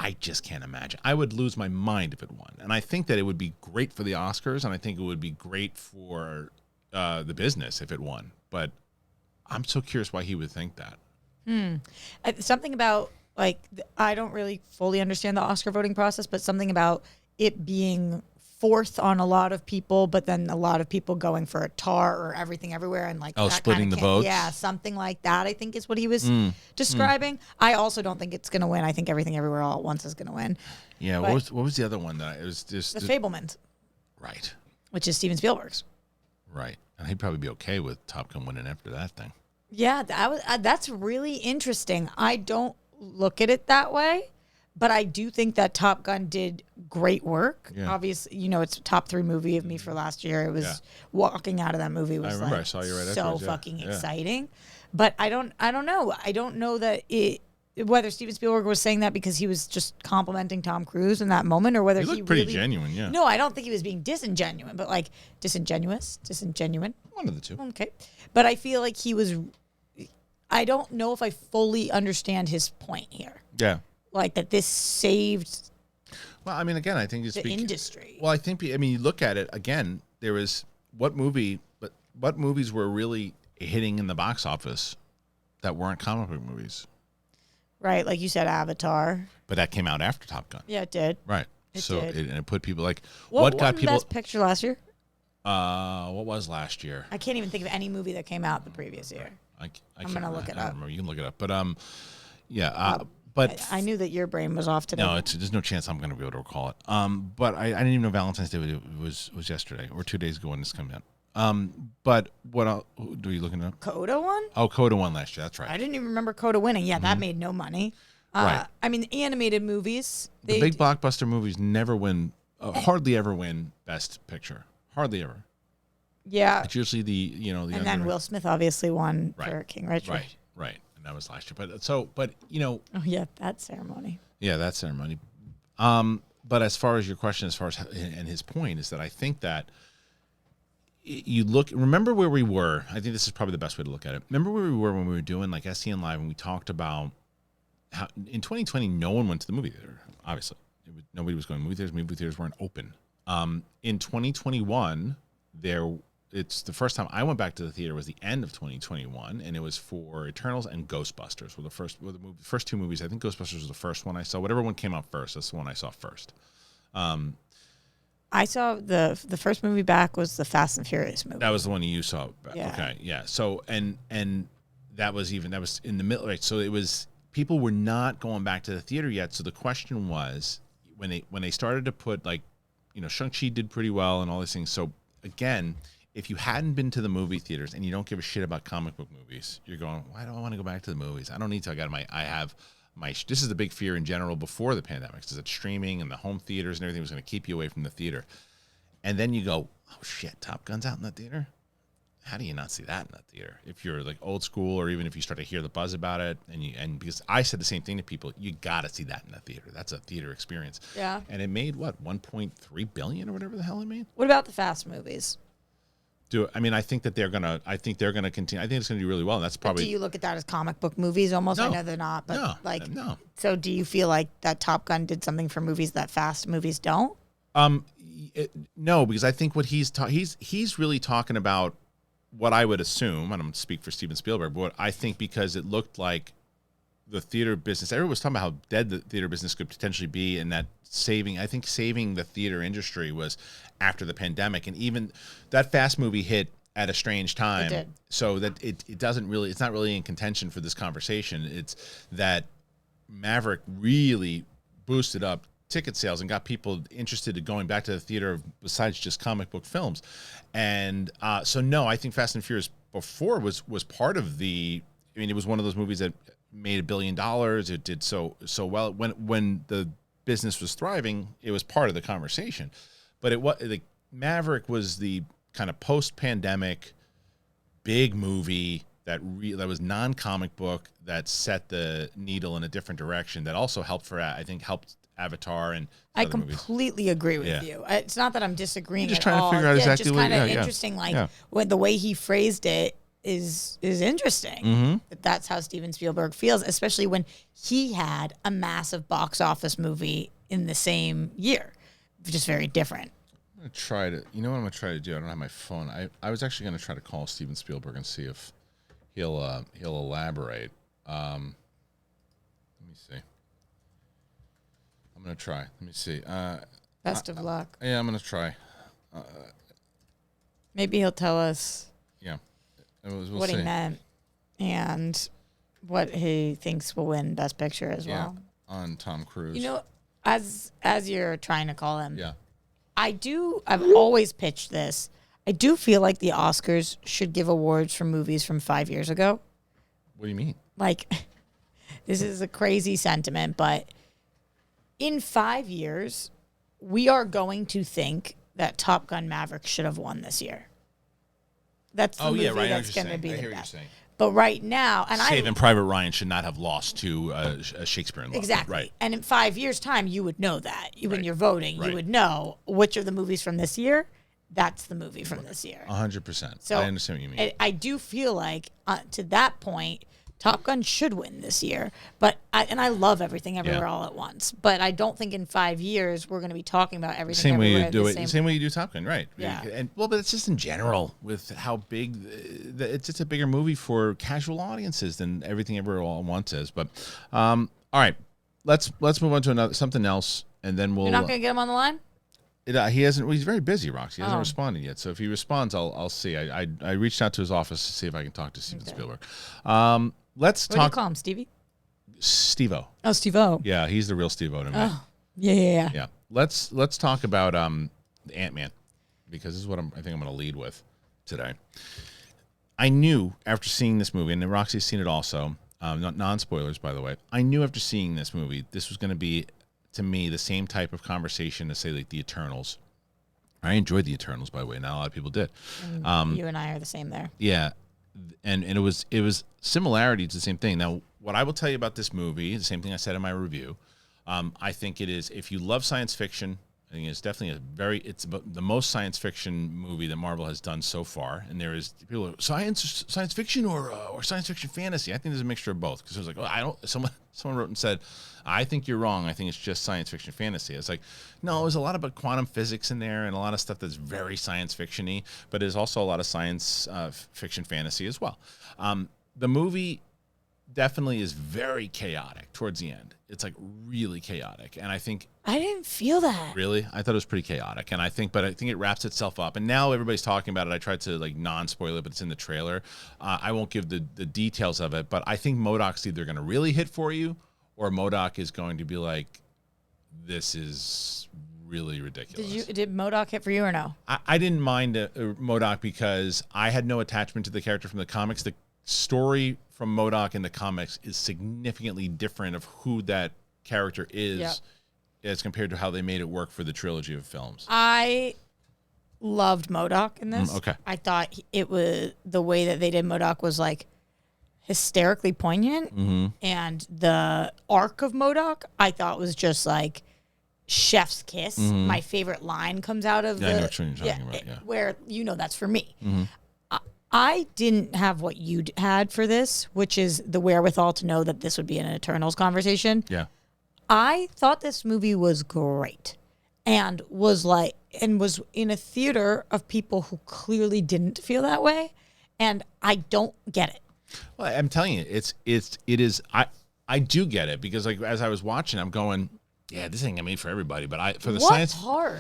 Speaker 1: I just can't imagine. I would lose my mind if it won. And I think that it would be great for the Oscars, and I think it would be great for the business if it won. But I'm so curious why he would think that.
Speaker 2: Something about, like, I don't really fully understand the Oscar voting process, but something about it being fourth on a lot of people, but then a lot of people going for a tar or Everything Everywhere, and like
Speaker 1: splitting the votes.
Speaker 2: Yeah, something like that. I think is what he was describing. I also don't think it's going to win. I think Everything Everywhere All at Once is going to win.
Speaker 1: Yeah.
Speaker 2: But
Speaker 1: what was the other one that it was just
Speaker 2: The Fabelmans,
Speaker 1: right?
Speaker 2: Which is Steven Spielberg's.
Speaker 1: Right, and he'd probably be okay with Top Gun winning after that thing.
Speaker 2: Yeah, that's really interesting. I don't look at it that way. But I do think that Top Gun did great work. Yeah. Obviously, it's a top 3 movie of me for last year. It was walking out of that movie was
Speaker 1: I saw you right
Speaker 2: so
Speaker 1: afterwards,
Speaker 2: fucking exciting. But I don't know. I don't know that whether Steven Spielberg was saying that because he was just complimenting Tom Cruise in that moment, or whether
Speaker 1: he looked pretty genuine. Yeah.
Speaker 2: No, I don't think he was being disingenuous, but like disingenuine.
Speaker 1: One of the two.
Speaker 2: Okay, but I feel like he was. I don't know if I fully understand his point here.
Speaker 1: Yeah.
Speaker 2: Like that this saved
Speaker 1: Well, again, I think it's
Speaker 2: the industry.
Speaker 1: Well, I think, you look at it, again, there was what movies were really hitting in the box office that weren't comic book movies?
Speaker 2: Right, like you said, Avatar.
Speaker 1: But that came out after Top Gun.
Speaker 2: Yeah, it did.
Speaker 1: Right.
Speaker 2: It
Speaker 1: so
Speaker 2: did.
Speaker 1: It put people like,
Speaker 2: what
Speaker 1: got
Speaker 2: won
Speaker 1: people...
Speaker 2: Best Picture last year?
Speaker 1: What was last year?
Speaker 2: I can't even think of any movie that came out the previous year.
Speaker 1: I'm
Speaker 2: going to look it up.
Speaker 1: Remember. You can look it up. But, but
Speaker 2: I knew that your brain was off today.
Speaker 1: No, there's no chance I'm going to be able to recall it. But I didn't even know Valentine's Day was yesterday or 2 days ago when this came out. But are you looking at?
Speaker 2: Coda won?
Speaker 1: Oh, Coda won last year. That's right.
Speaker 2: I didn't even remember Coda winning. Yeah, that made no money.
Speaker 1: Right.
Speaker 2: Animated movies.
Speaker 1: The big blockbuster movies never win, hardly ever win Best Picture. Hardly ever.
Speaker 2: Yeah.
Speaker 1: It's usually the
Speaker 2: and then Will Smith obviously won for King Richard.
Speaker 1: Right. And that was last year.
Speaker 2: Oh yeah, that ceremony.
Speaker 1: Yeah, that ceremony. But as far as your question, and his point is that I think that remember where we were. I think this is probably the best way to look at it. Remember where we were when we were doing like SCN Live and we talked about how in 2020 no one went to the movie theater. Obviously, nobody was going to movie theaters. Movie theaters weren't open. In 2021, it's the first time I went back to the theater was the end of 2021, and it was for Eternals and Ghostbusters were the first 2 movies. I think Ghostbusters was the first one I saw. Whatever one came out first, that's the one I saw first.
Speaker 2: I saw the first movie back was the Fast and Furious movie.
Speaker 1: That was the one you saw back.
Speaker 2: Yeah.
Speaker 1: Okay, yeah. So and that was in the middle, right? So it was people were not going back to the theater yet. So the question was when they started to put like, Shang-Chi did pretty well and all these things. So again, if you hadn't been to the movie theaters and you don't give a shit about comic book movies, you're going, why do I want to go back to the movies? I don't need to. This is the big fear in general before the pandemic, is that streaming and the home theaters and everything was going to keep you away from the theater. And then you go, oh shit, Top Gun's out in the theater? How do you not see that in the theater? If you're like old school, or even if you start to hear the buzz about it, and because I said the same thing to people, you got to see that in the theater. That's a theater experience.
Speaker 2: Yeah.
Speaker 1: And it made what, 1.3 billion or whatever the hell it made?
Speaker 2: What about the Fast movies?
Speaker 1: I think that they're gonna continue. I think it's gonna do really well. And that's probably.
Speaker 2: Do you look at that as comic book movies almost?
Speaker 1: No.
Speaker 2: I know they're not, but
Speaker 1: no.
Speaker 2: So do you feel like that Top Gun did something for movies that Fast movies don't?
Speaker 1: No, because I think what he's really talking about what I would assume, and I'm going to speak for Steven Spielberg, but what I think, because it looked like the theater business, everyone was talking about how dead the theater business could potentially be, and that saving the theater industry was after the pandemic. And even that Fast movie hit at a strange time.
Speaker 2: It did.
Speaker 1: So that it's not really in contention for this conversation. It's that Maverick really boosted up ticket sales and got people interested in going back to the theater besides just comic book films. And so no, I think Fast and Furious before was part of the, I mean, it was one of those movies that made $1 billion. It did so well when the business was thriving. It was part of the conversation, but it was like Maverick was the kind of post-pandemic big movie that was non-comic book that set the needle in a different direction, that also helped Avatar and
Speaker 2: I
Speaker 1: other movies.
Speaker 2: completely agree with you. It's not that I'm disagreeing.
Speaker 1: You're just
Speaker 2: at
Speaker 1: trying to
Speaker 2: all.
Speaker 1: figure out exactly
Speaker 2: just
Speaker 1: what.
Speaker 2: kind of
Speaker 1: Yeah,
Speaker 2: interesting.
Speaker 1: yeah.
Speaker 2: Like
Speaker 1: Yeah.
Speaker 2: when the way he phrased it is interesting.
Speaker 1: Mm-hmm.
Speaker 2: That's how Steven Spielberg feels, especially when he had a massive box office movie in the same year, just very different.
Speaker 1: I'm gonna try to. You know what I'm gonna try to do? I don't have my phone. I was actually gonna try to call Steven Spielberg and see if he'll elaborate. Let me see. I'm gonna try. Let me see.
Speaker 2: Best of luck.
Speaker 1: Yeah, I'm gonna try.
Speaker 2: Maybe he'll tell us
Speaker 1: Yeah, we'll
Speaker 2: what
Speaker 1: see.
Speaker 2: he meant and what he thinks will win Best Picture as
Speaker 1: Yeah,
Speaker 2: well.
Speaker 1: on Tom Cruise.
Speaker 2: You know, as you're trying to call him,
Speaker 1: Yeah.
Speaker 2: I've always pitched this. I do feel like the Oscars should give awards for movies from 5 years ago.
Speaker 1: What do you mean?
Speaker 2: Like, this is a crazy sentiment, but in 5 years, we are going to think that Top Gun Maverick should have won this year. That's the movie
Speaker 1: right. I know what
Speaker 2: that's
Speaker 1: you're
Speaker 2: going to
Speaker 1: saying.
Speaker 2: be
Speaker 1: I
Speaker 2: the
Speaker 1: hear what you're
Speaker 2: best.
Speaker 1: saying.
Speaker 2: But right now, and
Speaker 1: Saving Private Ryan should not have lost to a Shakespeare in Love.
Speaker 2: exactly.
Speaker 1: Right.
Speaker 2: And in 5 years' time, you would know that. When
Speaker 1: Right.
Speaker 2: you're voting,
Speaker 1: Right.
Speaker 2: you would know which of the movies from this year, that's the movie from this year.
Speaker 1: 100%.
Speaker 2: So
Speaker 1: I understand what you mean.
Speaker 2: I do feel like to that point, Top Gun should win this year. But I love Everything Everywhere
Speaker 1: Yeah.
Speaker 2: All at Once. But I don't think in 5 years we're going to be talking about Everything
Speaker 1: Same way
Speaker 2: Everywhere.
Speaker 1: you do
Speaker 2: the
Speaker 1: it. Same way you do Top Gun, right?
Speaker 2: Yeah.
Speaker 1: And but it's just in general with how big it's just a bigger movie for casual audiences than Everything Everywhere All at Once is. But all right, let's move on to something else, and then we'll.
Speaker 2: You're not going to get him on the line?
Speaker 1: He hasn't. Well, he's very busy, Roxy. He hasn't
Speaker 2: Oh.
Speaker 1: responded yet. So if he responds, I'll see. I reached out to his office to see if I can talk to Steven
Speaker 2: Okay.
Speaker 1: Spielberg. Let's
Speaker 2: What do you
Speaker 1: talk.
Speaker 2: call him, Stevie?
Speaker 1: Steve-O.
Speaker 2: Oh, Steve-O.
Speaker 1: Yeah, he's the real Steve-O to me.
Speaker 2: Oh, yeah.
Speaker 1: Yeah. Let's talk about Ant-Man, because this is what I think I'm going to lead with today. I knew after seeing this movie, and Roxy's seen it also, non-spoilers, by the way. I knew after seeing this movie, this was going to be, to me, the same type of conversation as, say, like the Eternals. I enjoyed the Eternals, by the way. Not a lot of people did.
Speaker 2: You and I are the same there.
Speaker 1: Yeah, and it was similarities, the same thing. Now, what I will tell you about this movie, the same thing I said in my review. I think it is, if you love science fiction, I think it's definitely it's the most science fiction movie that Marvel has done so far. And there is people science fiction or science fiction fantasy. I think there's a mixture of both, because it was like, someone wrote and said, I think you're wrong. I think it's just science fiction fantasy. It's like, no, there's a lot about quantum physics in there and a lot of stuff that's very science fiction-y, but there's also a lot of science fiction fantasy as well. The movie definitely is very chaotic towards the end. It's like really chaotic. And I think,
Speaker 2: I didn't feel that.
Speaker 1: really, I thought it was pretty chaotic. And I think it wraps itself up. And now everybody's talking about it. I tried to like non-spoil it, but it's in the trailer. I won't give the details of it, but I think MODOK's either going to really hit for you, or MODOK is going to be like, this is really ridiculous.
Speaker 2: Did MODOK hit for you or no?
Speaker 1: I didn't mind MODOK because I had no attachment to the character from the comics. The story from MODOK in the comics is significantly different of who that character is as compared to how they made it work for the trilogy of films.
Speaker 2: I loved MODOK in this.
Speaker 1: Okay.
Speaker 2: I thought it was the way that they did MODOK was like hysterically poignant, and the arc of MODOK I thought was just like chef's kiss. My favorite line comes out of
Speaker 1: I know what you're talking about. Yeah.
Speaker 2: where that's for me. I didn't have what you had for this, which is the wherewithal to know that this would be an Eternals conversation.
Speaker 1: Yeah.
Speaker 2: I thought this movie was great and was in a theater of people who clearly didn't feel that way, and I don't get it.
Speaker 1: Well, I'm telling you, it is. I do get it because like as I was watching, I'm going, yeah, this ain't gonna be for everybody. But for the science
Speaker 2: part?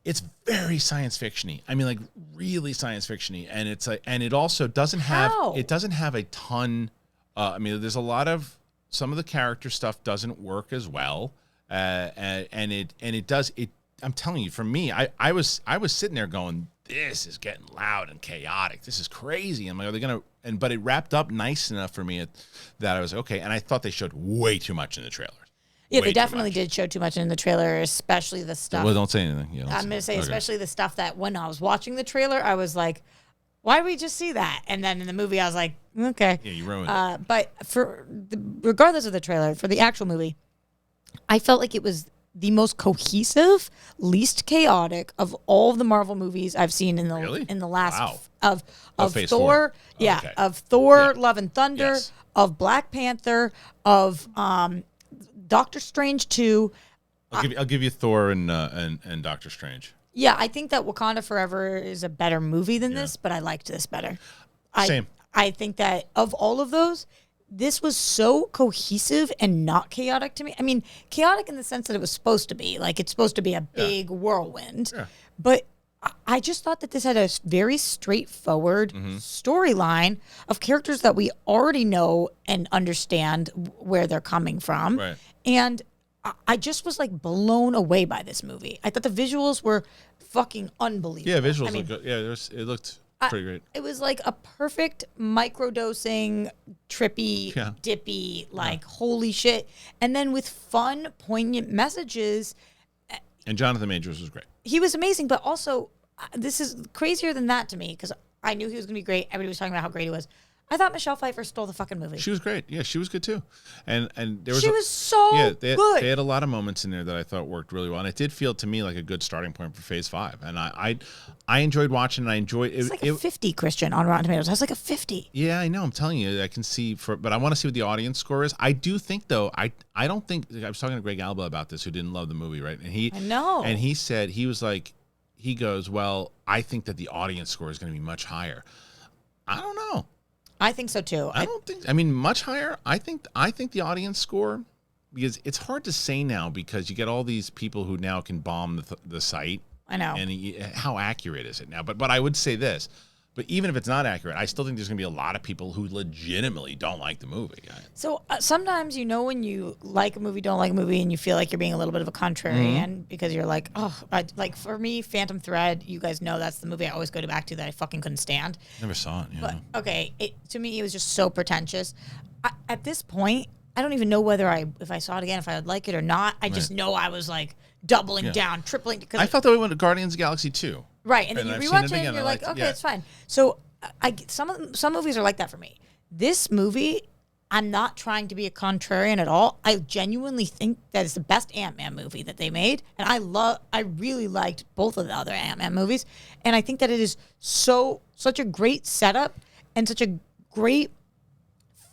Speaker 1: It's very science fiction-y. I mean, like really science fiction-y, and it's like, and it also doesn't have a ton. I mean, there's a lot of some of the character stuff doesn't work as well, and it does. I'm telling you, for me, I was sitting there going, this is getting loud and chaotic. This is crazy. I'm like, are they gonna? But it wrapped up nice enough for me that I was okay. And I thought they showed way too much in the trailer.
Speaker 2: Yeah, they definitely did show too much in the trailer, especially the stuff.
Speaker 1: Well, don't say anything. Yeah,
Speaker 2: I'm going to say, especially the stuff that when I was watching the trailer, I was like, why did we just see that? And then in the movie, I was like, okay.
Speaker 1: Yeah, you ruined it.
Speaker 2: But regardless of the trailer, for the actual movie, I felt like it was the most cohesive, least chaotic of all of the Marvel movies I've seen in the last of
Speaker 1: Phase
Speaker 2: Thor.
Speaker 1: 4.
Speaker 2: Yeah,
Speaker 1: Okay.
Speaker 2: of Thor, Love and Thunder,
Speaker 1: Yes.
Speaker 2: of Black Panther, of Doctor Strange 2.
Speaker 1: I'll give you Thor and Doctor Strange.
Speaker 2: Yeah, I think that Wakanda Forever is a better movie than this, but I liked this better.
Speaker 1: Same.
Speaker 2: I think that of all of those, this was so cohesive and not chaotic to me. I mean, chaotic in the sense that it was supposed to be. Like, it's supposed to be a big whirlwind. Yeah. But I just thought that this had a very straightforward storyline of characters that we already know and understand where they're coming from.
Speaker 1: Right.
Speaker 2: And I just was like blown away by this movie. I thought the visuals were fucking unbelievable.
Speaker 1: Yeah, visuals look good. Yeah, it looked pretty great.
Speaker 2: It was like a perfect microdosing, trippy, dippy, like holy shit. And then with fun, poignant messages.
Speaker 1: And Jonathan Majors was great.
Speaker 2: He was amazing, but also this is crazier than that to me because I knew he was going to be great. Everybody was talking about how great he was. I thought Michelle Pfeiffer stole the fucking movie.
Speaker 1: She was great. Yeah, she was good too. And there was
Speaker 2: she was so good.
Speaker 1: They had a lot of moments in there that I thought worked really well, and it did feel to me like a good starting point for Phase 5. And I enjoyed watching, and I enjoyed it.
Speaker 2: It's like a 50, Kristian, on Rotten Tomatoes. I was like a 50.
Speaker 1: Yeah, I know. I'm telling you, I can see but I want to see what the audience score is. I do think though, I don't think I was talking to Greg Alba about this, who didn't love the movie, right? And
Speaker 2: I know.
Speaker 1: And he said he goes, well, I think that the audience score is going to be much higher. I don't know.
Speaker 2: I think so too.
Speaker 1: I mean, much higher. I think the audience score, because it's hard to say now because you get all these people who now can bomb the site.
Speaker 2: I know.
Speaker 1: And how accurate is it now? But I would say this. But even if it's not accurate, I still think there's going to be a lot of people who legitimately don't like the movie.
Speaker 2: So sometimes, when you like a movie, don't like a movie, and you feel like you're being a little bit of a contrarian because you're like, like for me, Phantom Thread, you guys know that's the movie I always go back to that I fucking couldn't stand.
Speaker 1: Never saw it.
Speaker 2: But okay, to me, it was just so pretentious. At this point, I don't even know whether if I saw it again, if I would like it or not. I just know I was like doubling down, tripling. Because
Speaker 1: I felt that we went to Guardians of the Galaxy 2.
Speaker 2: Right, and then you rewatch it and you're like, okay, it's fine. So some movies are like that for me. This movie, I'm not trying to be a contrarian at all. I genuinely think that it's the best Ant-Man movie that they made, and I really liked both of the other Ant-Man movies, and I think that it is such a great setup and such a great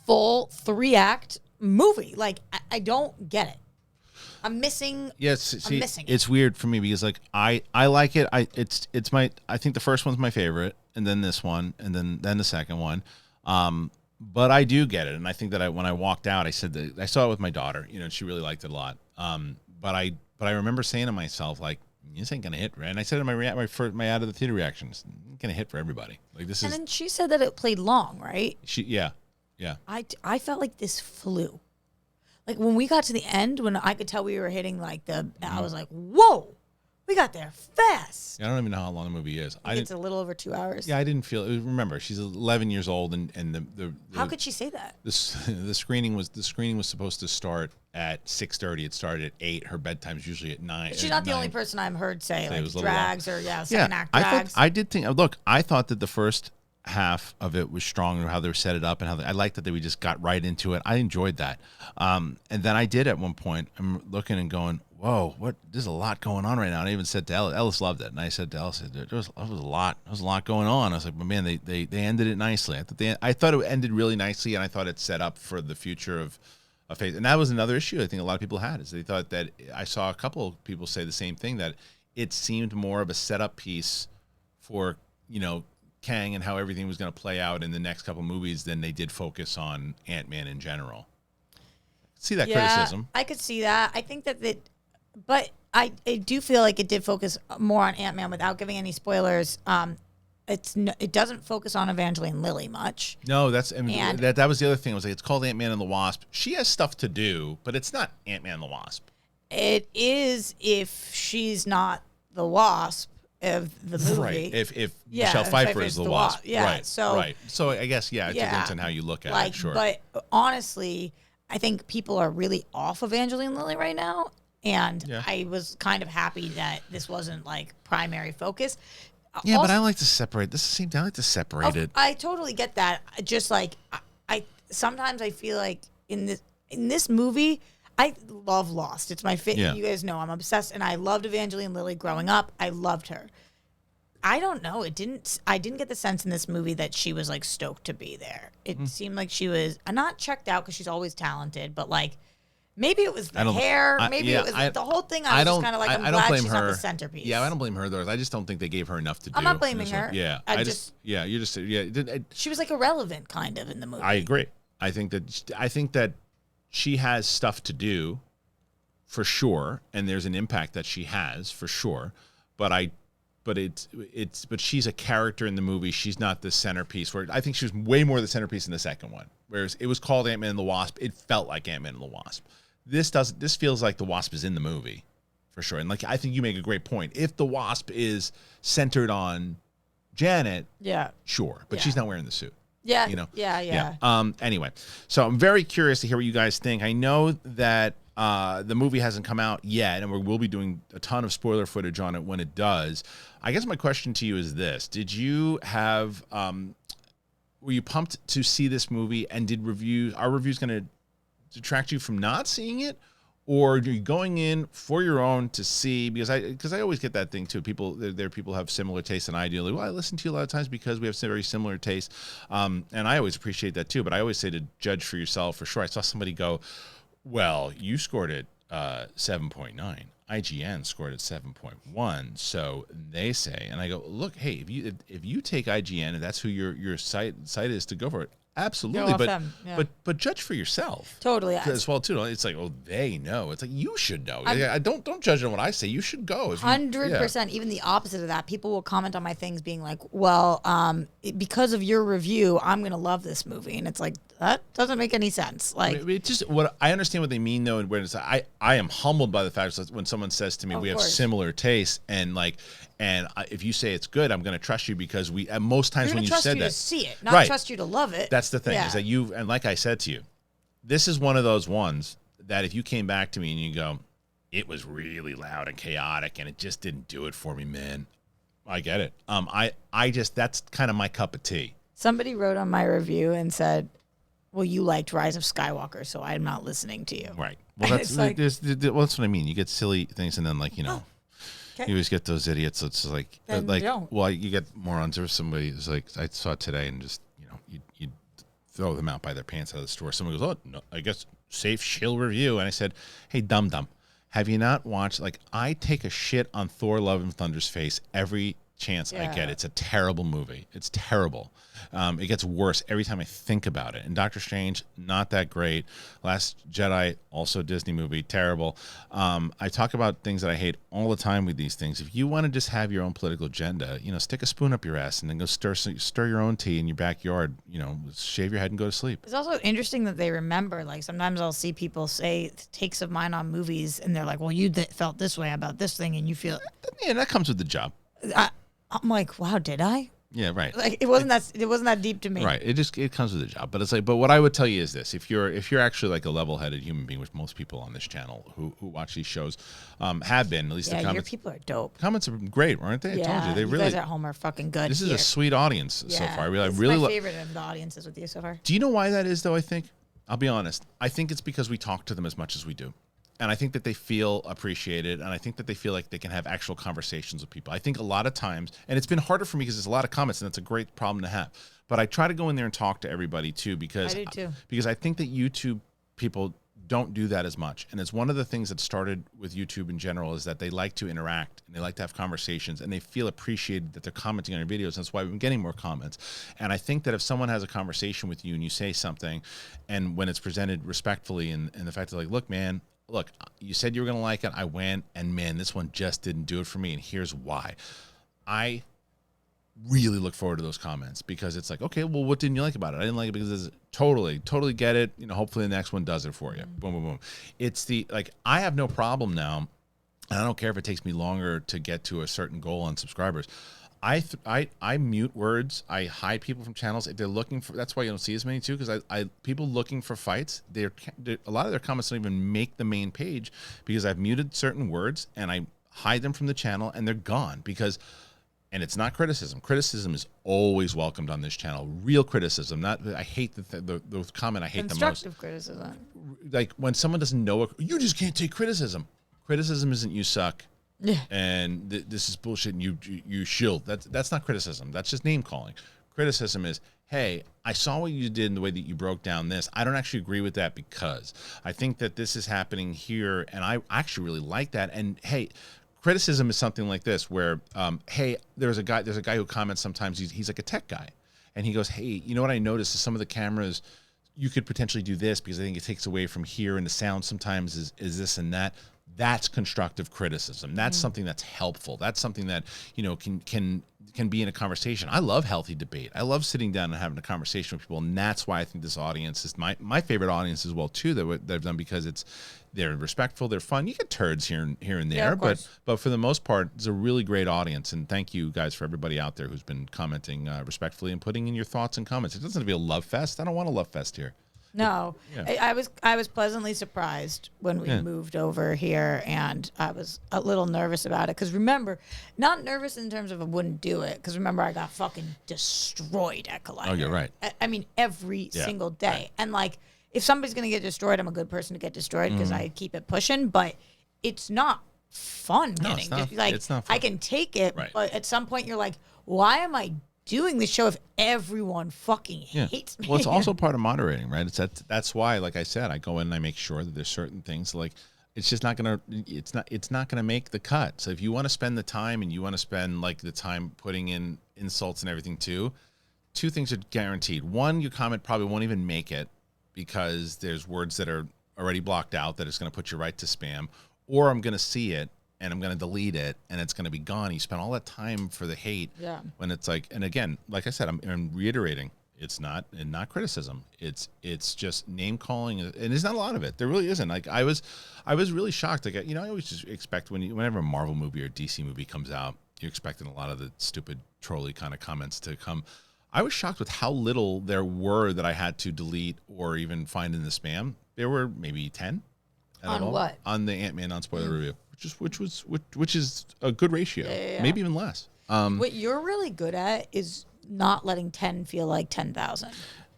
Speaker 2: full 3-act movie. Like I don't get it. I'm missing.
Speaker 1: Yes,
Speaker 2: I'm missing it.
Speaker 1: It's weird for me because like I like it. I think the first one's my favorite, and then this one, and then the second one. But I do get it, and I think that when I walked out, I said that I saw it with my daughter. And she really liked it a lot. But I remember saying to myself like, this ain't gonna hit, right? And I said in my out of the theater reactions, it's gonna hit for everybody. Like this
Speaker 2: is. And then she said that it played long, right?
Speaker 1: Yeah.
Speaker 2: I felt like this flew. Like when we got to the end, when I could tell we were hitting like I was like, whoa. We got there fast.
Speaker 1: I don't even know how long the movie is.
Speaker 2: It's a little over 2 hours.
Speaker 1: Yeah, I didn't feel. Remember, she's 11 years old, and the
Speaker 2: How could she say that?
Speaker 1: the screening was supposed to start at 6:30. It started at 8. Her bedtime's usually at 9.
Speaker 2: She's not the only person I've heard say
Speaker 1: it
Speaker 2: like
Speaker 1: was a little
Speaker 2: drags or second act drags.
Speaker 1: I did think. Look, I thought that the first half of it was strong, how they were set it up, and I liked that we just got right into it. I enjoyed that, and then I did at one point. I'm looking and going, "Whoa, what? There's a lot going on right now." And I even said to Ellis, Ellis loved it, and I said to Ellis, "There was a lot. There was a lot going on." I was like, "But man, they ended it nicely. I thought it ended really nicely, and I thought it set up for the future of Phase." And that was another issue I think a lot of people had, is they thought that, I saw a couple of people say the same thing, that it seemed more of a setup piece for, Kang and how everything was going to play out in the next couple movies than they did focus on Ant-Man in general. See that criticism?
Speaker 2: I could see that. I think but I do feel like it did focus more on Ant-Man without giving any spoilers. It doesn't focus on Evangeline Lilly much.
Speaker 1: No, that was the other thing. It was like, it's called Ant-Man and the Wasp. She has stuff to do, but it's not Ant-Man and the Wasp.
Speaker 2: It is if she's not the Wasp of the movie.
Speaker 1: Right. If Michelle Pfeiffer is the Wasp.
Speaker 2: Yeah.
Speaker 1: Right.
Speaker 2: So
Speaker 1: right. So I guess it depends on how you look at it. Sure.
Speaker 2: But honestly, I think people are really off Evangeline Lilly right now, and I was kind of happy that this wasn't like primary focus.
Speaker 1: Yeah, but I like to separate. I like to separate it.
Speaker 2: I totally get that. Just like I sometimes I feel like in this movie, I love Lost. It's my favorite.
Speaker 1: Yeah.
Speaker 2: You guys know I'm obsessed, and I loved Evangeline Lilly growing up. I loved her. I don't know. I didn't get the sense in this movie that she was like stoked to be there. It seemed like she was not checked out because she's always talented, but like maybe it was the hair. Maybe it was the whole thing. I was just kind of like, I'm glad she's not the centerpiece.
Speaker 1: Yeah, I don't blame her though. I just don't think they gave her enough to do.
Speaker 2: I'm not blaming her.
Speaker 1: Yeah,
Speaker 2: she was like irrelevant kind of in the movie.
Speaker 1: I agree. I think that she has stuff to do, for sure, and there's an impact that she has for sure. But she's a character in the movie. She's not the centerpiece. Where I think she was way more the centerpiece in the second one. Whereas it was called Ant-Man and the Wasp. It felt like Ant-Man and the Wasp. This feels like the Wasp is in the movie, for sure. And like I think you make a great point. If the Wasp is centered on Janet, sure, but she's not wearing the suit.
Speaker 2: Yeah.
Speaker 1: Yeah. Anyway, so I'm very curious to hear what you guys think. I know that the movie hasn't come out yet, and we'll be doing a ton of spoiler footage on it when it does. I guess my question to you is this: did you have? Were you pumped to see this movie? And are reviews going to detract you from not seeing it? Or are you going in for your own to see? Because I always get that thing too. People have similar tastes than I do. Like, well, I listen to you a lot of times because we have very similar tastes, and I always appreciate that too. But I always say to judge for yourself for sure. I saw somebody go, "Well, you scored it 7.9. IGN scored it 7.1. So they say," and I go, "Look, hey, if you take IGN and that's who your site is to go for it." Absolutely, but judge for yourself.
Speaker 2: Totally,
Speaker 1: as well too. It's like, oh, they know. It's like you should know. I don't judge on what I say. You should go.
Speaker 2: 100%. Even the opposite of that. People will comment on my things, being like, "Well, because of your review, I'm gonna love this movie," and it's like that doesn't make any sense. Like,
Speaker 1: it just what I understand what they mean though, and where it's I am humbled by the fact that when someone says to me, "We have similar tastes," and if you say it's good, I'm going to trust you because most times when you said that,
Speaker 2: to see it, not trust you to love it.
Speaker 1: That's the thing is that and like I said to you, this is one of those ones that if you came back to me and you go, "It was really loud and chaotic and it just didn't do it for me, man," I get it. I just that's kind of my cup of tea.
Speaker 2: Somebody wrote on my review and said, "Well, you liked Rise of Skywalker, so I'm not listening to you."
Speaker 1: Right. Well, that's what I mean. You get silly things, and then you always get those idiots. It's like, you get morons. There was somebody who's like, I saw it today, and just you throw them out by their pants out of the store. Someone goes, "Oh, no, I guess safe shill review," and I said, "Hey, dum, have you not watched? Like, I take a shit on Thor: Love and Thunder's face every chance, I get
Speaker 2: Yeah.
Speaker 1: it. It's a terrible movie. It's terrible. It gets worse every time I think about it. And Doctor Strange, not that great. Last Jedi, also Disney movie, terrible. I talk about things that I hate all the time with these things. If you want to just have your own political agenda, stick a spoon up your ass and then go stir your own tea in your backyard. Shave your head and go to sleep.
Speaker 2: It's also interesting that they remember. Like sometimes I'll see people say takes of mine on movies, and they're like, "Well, you felt this way about this thing, and you feel."
Speaker 1: Yeah, that comes with the job.
Speaker 2: I'm like, "Wow, did I?"
Speaker 1: Yeah, right.
Speaker 2: Like it wasn't that deep to me.
Speaker 1: Right. It comes with the job. But it's like, but what I would tell you is this: if you're actually like a level-headed human being, which most people on this channel who watch these shows have been, at least the
Speaker 2: Yeah, your
Speaker 1: comments.
Speaker 2: people are dope.
Speaker 1: Comments are great, aren't they? I told you, they
Speaker 2: you
Speaker 1: really.
Speaker 2: guys at home are fucking good.
Speaker 1: This is
Speaker 2: here.
Speaker 1: a sweet audience so
Speaker 2: Yeah,
Speaker 1: far. I
Speaker 2: it's
Speaker 1: really
Speaker 2: my
Speaker 1: lo-
Speaker 2: favorite of the audiences with you so far.
Speaker 1: Do you know why that is, though? I think I'll be honest. I think it's because we talk to them as much as we do. And I think that they feel appreciated, and I think that they feel like they can have actual conversations with people. I think a lot of times, and it's been harder for me because there's a lot of comments, and that's a great problem to have. But I try to go in there and talk to everybody too, because
Speaker 2: I do too.
Speaker 1: Because I think that YouTube people don't do that as much. And it's one of the things that started with YouTube in general is that they like to interact and they like to have conversations and they feel appreciated that they're commenting on your videos. That's why we've been getting more comments. And I think that if someone has a conversation with you and you say something, and when it's presented respectfully, and the fact that like, look, man, look, you said you were going to like it. I went, and man, this one just didn't do it for me. And here's why. I really look forward to those comments because it's like, okay, well, what didn't you like about it? I didn't like it because it's totally get it. Hopefully the next one does it for you. Boom, boom, boom. It's I have no problem now. And I don't care if it takes me longer to get to a certain goal on subscribers. I mute words. I hide people from channels if they're looking for. That's why you don't see as many too, because people looking for fights. A lot of their comments don't even make the main page because I've muted certain words and I hide them from the channel and they're gone because. And it's not criticism. Criticism is always welcomed on this channel. Real criticism. I hate the comment I hate the most.
Speaker 2: Constructive criticism.
Speaker 1: Like when someone doesn't know, you just can't take criticism. Criticism isn't you suck.
Speaker 2: Yeah.
Speaker 1: And this is bullshit and you shill. That's not criticism. That's just name calling. Criticism is, hey, I saw what you did in the way that you broke down this. I don't actually agree with that because I think that this is happening here and I actually really like that. And hey, criticism is something like this where, hey, there's a guy who comments sometimes, he's like a tech guy. And he goes, hey, you know what I noticed is some of the cameras, you could potentially do this because I think it takes away from here and the sound sometimes is this and that. That's constructive criticism. That's something that's helpful. That's something that, can be in a conversation. I love healthy debate. I love sitting down and having a conversation with people. And that's why I think this audience is my favorite audience as well too, that they've done because they're respectful, they're fun. You get turds here and there, but for the most part, it's a really great audience. And thank you guys for everybody out there who's been commenting respectfully and putting in your thoughts and comments. It doesn't have to be a love fest. I don't want a love fest here.
Speaker 2: No,
Speaker 1: Yeah.
Speaker 2: I was pleasantly surprised when we moved over here, and I was a little nervous about it because remember, not nervous in terms of I wouldn't do it because remember I got fucking destroyed at Collider.
Speaker 1: Oh, you're right.
Speaker 2: I mean every single day,
Speaker 1: right.
Speaker 2: and like if somebody's gonna get destroyed, I'm a good person to get destroyed because I keep it pushing, but it's not fun
Speaker 1: No,
Speaker 2: getting
Speaker 1: it's not-
Speaker 2: like
Speaker 1: it's not fun.
Speaker 2: I can take it,
Speaker 1: Right.
Speaker 2: but at some point you're like, why am I doing this show if everyone fucking hates me?
Speaker 1: Well, it's also part of moderating, right? That's why, like I said, I go in and I make sure that there's certain things like it's just not gonna make the cut. So if you want to spend the time and you want to spend like the time putting in insults and everything too, two things are guaranteed. One, your comment probably won't even make it because there's words that are already blocked out that it's going to put you right to spam, or I'm going to see it and I'm going to delete it and it's going to be gone. You spend all that time for the hate when it's like, and again, like I said, I'm reiterating, it's not criticism. It's just name calling, and there's not a lot of it. There really isn't. Like I was really shocked. Like, I always just expect whenever a Marvel movie or DC movie comes out, you're expecting a lot of the stupid trolly kind of comments to come. I was shocked with how little there were that I had to delete or even find in the spam. There were maybe 10.
Speaker 2: On what?
Speaker 1: On the Ant-Man non-spoiler review, which is a good ratio, maybe even less.
Speaker 2: What you're really good at is not letting 10 feel like 10,000.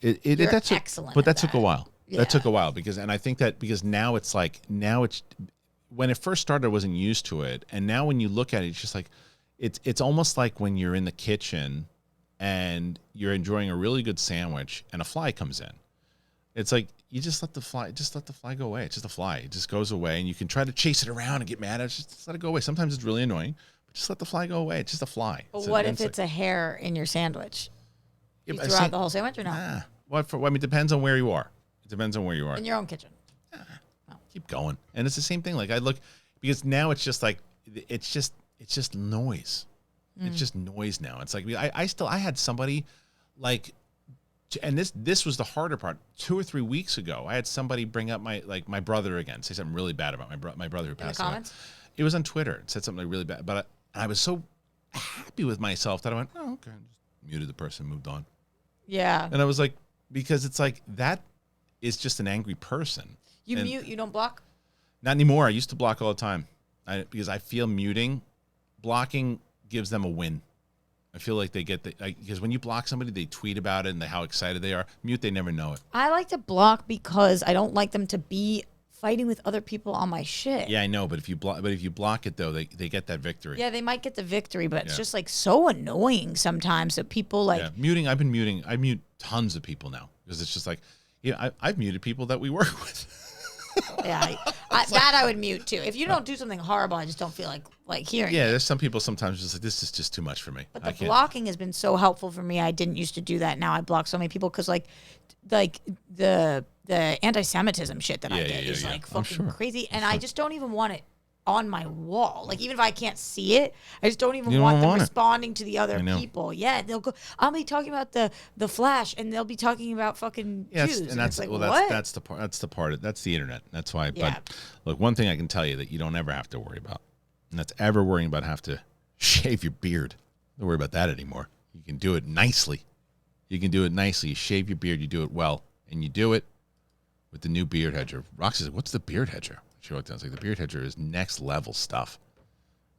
Speaker 1: That's
Speaker 2: excellent
Speaker 1: but
Speaker 2: at
Speaker 1: that took a
Speaker 2: that.
Speaker 1: while.
Speaker 2: Yeah.
Speaker 1: That took a while because I think that because now it's when it first started, I wasn't used to it, and now when you look at it, it's just like it's almost like when you're in the kitchen and you're enjoying a really good sandwich and a fly comes in. It's like you just let the fly go away. It's just a fly. It just goes away, and you can try to chase it around and get mad at it. Just let it go away. Sometimes it's really annoying, but Just let the fly go away. It's just a fly.
Speaker 2: But
Speaker 1: It's
Speaker 2: what
Speaker 1: an
Speaker 2: if
Speaker 1: insect.
Speaker 2: it's a hair in your sandwich?
Speaker 1: Yeah,
Speaker 2: You
Speaker 1: but
Speaker 2: throw out the whole sandwich or not?
Speaker 1: Nah. I mean, it depends on where you are. It depends on where you are.
Speaker 2: In your own kitchen.
Speaker 1: Keep going. And it's the same thing. Like I look, because now it's just like, it's just noise. It's just noise now. It's like, I had somebody like, and this was the harder part. 2 or 3 weeks ago, I had somebody bring up my brother again, say something really bad about my brother who passed away.
Speaker 2: Comments?
Speaker 1: It was on Twitter. It said something like really bad, but I was so happy with myself that I went, oh, okay. Just muted the person, moved on.
Speaker 2: Yeah.
Speaker 1: And I was like, because it's like, that is just an angry person.
Speaker 2: You
Speaker 1: And
Speaker 2: mute, you don't block?
Speaker 1: not anymore. I used to block all the time. Because I feel blocking gives them a win. I feel like they get because when you block somebody, they tweet about it and how excited they are. Mute, they never know it.
Speaker 2: I like to block because I don't like them to be fighting with other people on my shit.
Speaker 1: Yeah, I know, but if you block it though, they get that victory.
Speaker 2: Yeah, they might get the victory, but it's
Speaker 1: Yeah.
Speaker 2: just like so annoying sometimes that people like.
Speaker 1: Yeah, muting. I've been muting. I mute tons of people now because it's just like, I've muted people that we work with.
Speaker 2: Yeah, that I would mute too. If you don't do something horrible, I just don't feel like hearing.
Speaker 1: Yeah,
Speaker 2: it.
Speaker 1: there's some people sometimes just like, this is just too much for me.
Speaker 2: But
Speaker 1: I
Speaker 2: the
Speaker 1: can't.
Speaker 2: blocking has been so helpful for me. I didn't used to do that. Now I block so many people because like the anti-Semitism shit that I
Speaker 1: Yeah,
Speaker 2: get
Speaker 1: yeah,
Speaker 2: is
Speaker 1: yeah.
Speaker 2: like
Speaker 1: I'm
Speaker 2: fucking
Speaker 1: sure.
Speaker 2: crazy, and I just don't even want it on my wall. Like even if I can't see it, I just don't even
Speaker 1: You
Speaker 2: want
Speaker 1: don't
Speaker 2: them
Speaker 1: want it.
Speaker 2: responding to the other
Speaker 1: I know.
Speaker 2: people. Yeah, they'll go. I'll be talking about the Flash, and they'll be talking about fucking Jews,
Speaker 1: And that's
Speaker 2: it's like,
Speaker 1: well,
Speaker 2: what?
Speaker 1: that's the part. That's the internet. That's why.
Speaker 2: Yeah.
Speaker 1: But look, one thing I can tell you that you don't ever have to worry about, and that's ever worrying about have to shave your beard. Don't worry about that anymore. You can do it nicely. You can do it nicely. You shave your beard. You do it well, and you do it with the new beard hedger. Roxy said, "What's the beard hedger?" She wrote down, it's like the beard hedger is next level stuff.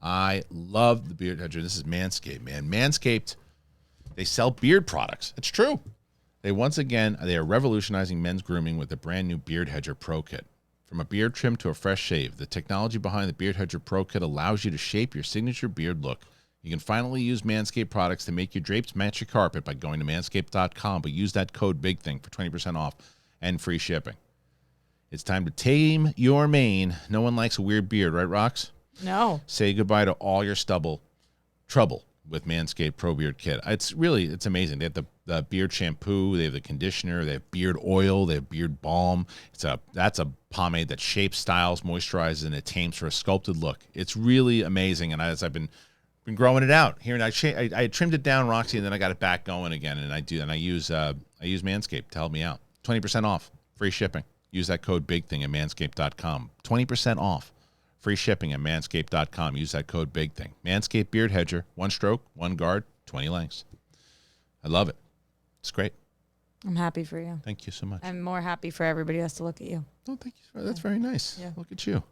Speaker 1: I love the beard hedger. This is Manscaped, man. Manscaped, they sell beard products. It's true. They are revolutionizing men's grooming with the brand new Beard Hedger Pro Kit. From a beard trim to a fresh shave, the technology behind the Beard Hedger Pro Kit allows you to shape your signature beard look. You can finally use Manscaped products to make your drapes match your carpet by going to manscaped.com, but use that code BIGTHING for 20% off and free shipping. It's time to tame your mane. No one likes a weird beard, right, Rox?
Speaker 2: No.
Speaker 1: Say goodbye to all your trouble with Manscaped Pro Beard Kit. It's amazing. They have the beard shampoo, they have the conditioner, they have beard oil, they have beard balm. That's a pomade that shapes, styles, moisturizes, and it tames for a sculpted look. It's really amazing. And as I've been growing it out here, and I trimmed it down, Roxy, and then I got it back going again. And I use Manscaped to help me out. 20% off, free shipping. Use that code BIGTHING at manscaped.com. 20% off. Free shipping at manscaped.com. Use that code BIGTHING. Manscaped Beard Hedger. 1 stroke, 1 guard, 20 lengths. I love it. It's great.
Speaker 2: I'm happy for you.
Speaker 1: Thank you so much.
Speaker 2: I'm more happy for everybody else to look at you.
Speaker 1: Oh, thank you. That's very nice.
Speaker 2: Yeah.
Speaker 1: Look at you.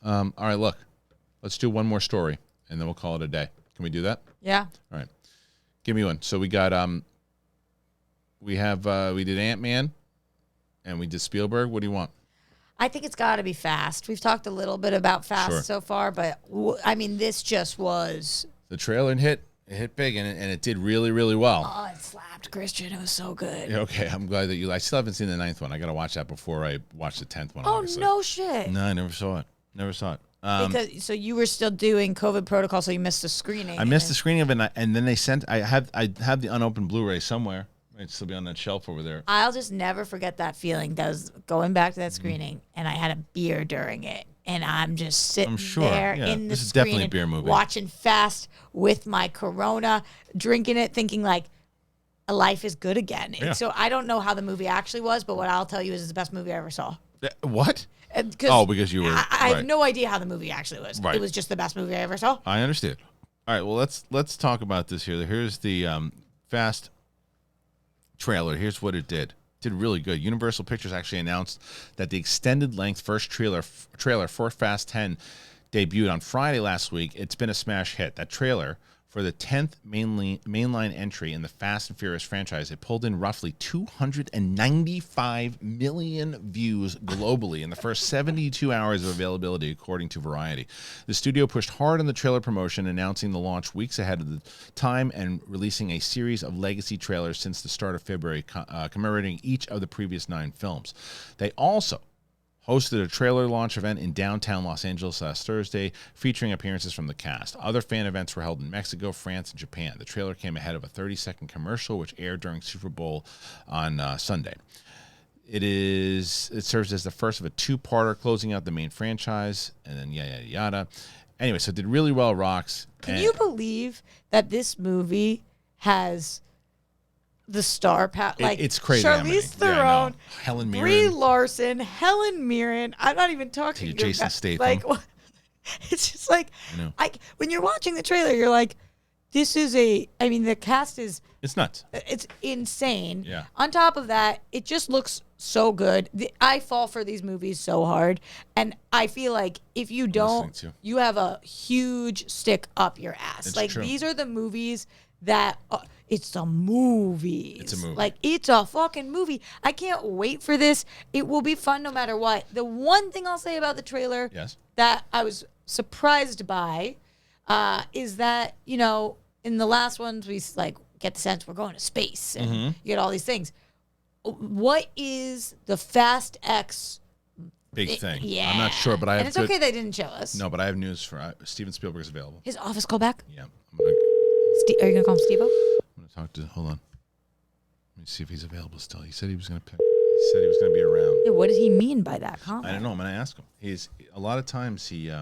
Speaker 1: All right, look. Let's do one more story, and then we'll call it a day. Can we do that?
Speaker 2: Yeah.
Speaker 1: All right. Give me one. So we got we did Ant-Man, and we did Spielberg. What do you want?
Speaker 2: I think it's got to be Fast. We've talked a little bit about Fast
Speaker 1: Sure.
Speaker 2: so far, but I mean, this just was.
Speaker 1: The trailer hit big, and it did really, really well.
Speaker 2: Oh, it slapped Kristian. It was so good.
Speaker 1: Yeah, okay, I'm glad that I still haven't seen the 9th one. I got to watch that before I watch the 10th one.
Speaker 2: Oh,
Speaker 1: obviously.
Speaker 2: no shit.
Speaker 1: No, I never saw it.
Speaker 2: Because so you were still doing COVID protocol, so you missed the screening.
Speaker 1: I missed the screening of it, and then they sent. I have the unopened Blu-ray somewhere. It'd still be on that shelf over there.
Speaker 2: I'll just never forget that feeling. That was going back to that screening, and I had a beer during it, and I'm just sitting
Speaker 1: I'm sure,
Speaker 2: there
Speaker 1: yeah.
Speaker 2: in the
Speaker 1: This is definitely a
Speaker 2: screening,
Speaker 1: beer movie.
Speaker 2: watching Fast with my Corona, drinking it, thinking like, life is good again.
Speaker 1: Yeah.
Speaker 2: So I don't know how the movie actually was, but what I'll tell you is it's the best movie I ever saw.
Speaker 1: What?
Speaker 2: Because
Speaker 1: Because you were.
Speaker 2: I have
Speaker 1: right.
Speaker 2: no idea how the movie actually was.
Speaker 1: Right.
Speaker 2: It was just the best movie I ever saw.
Speaker 1: I understand. All right. Well, let's talk about this here. Here's the Fast trailer. Here's what it did. Did really good. Universal Pictures actually announced that the extended length first trailer for Fast 10 debuted on Friday last week. It's been a smash hit. That trailer for the 10th mainline entry in the Fast and Furious franchise, it pulled in roughly 295 million views globally in the first 72 hours of availability, according to Variety. The studio pushed hard on the trailer promotion, announcing the launch weeks ahead of the time and releasing a series of legacy trailers since the start of February, commemorating each of the previous 9 films. They also hosted a trailer launch event in downtown Los Angeles last Thursday, featuring appearances from the cast. Other fan events were held in Mexico, France, and Japan. The trailer came ahead of a 30-second commercial, which aired during Super Bowl on Sunday. It serves as the first of a two-parter, closing out the main franchise, and then yada, yada, yada. Anyway, so it did really well, Rox.
Speaker 2: Can you believe that this movie has the star power? Like,
Speaker 1: it's crazy.
Speaker 2: Charlize Theron,
Speaker 1: Helen Mirren,
Speaker 2: Brie Larson, Helen Mirren. I'm not even talking about
Speaker 1: Jason Statham.
Speaker 2: Like, it's just like, when you're watching the trailer, you're like, this is I mean, the cast is...
Speaker 1: It's nuts.
Speaker 2: It's insane.
Speaker 1: Yeah.
Speaker 2: On top of that, it just looks so good. I fall for these movies so hard. And I feel like if you don't, you have a huge stick up your ass.
Speaker 1: It's
Speaker 2: like,
Speaker 1: true.
Speaker 2: These are the movies that... it's a movie.
Speaker 1: It's a movie.
Speaker 2: Like, it's a fucking movie. I can't wait for this. It will be fun no matter what. The one thing I'll say about the trailer that I was surprised by is that, you know, in the last ones, we like get the sense we're going to space and you get all these things. What is the Fast X
Speaker 1: big thing?
Speaker 2: Yeah.
Speaker 1: I'm not sure, but I have
Speaker 2: and it's okay they didn't show us.
Speaker 1: No, but I have news for Steven Spielberg is available.
Speaker 2: His office call back?
Speaker 1: Yeah.
Speaker 2: Are you going to call him Steve-O?
Speaker 1: I'm going to talk to, hold on. Let me see if he's available still. He said he was going to pick. He said he was going to be around.
Speaker 2: Yeah, what did he mean by that comment?
Speaker 1: I don't know. I'm going to ask him. A lot of times he,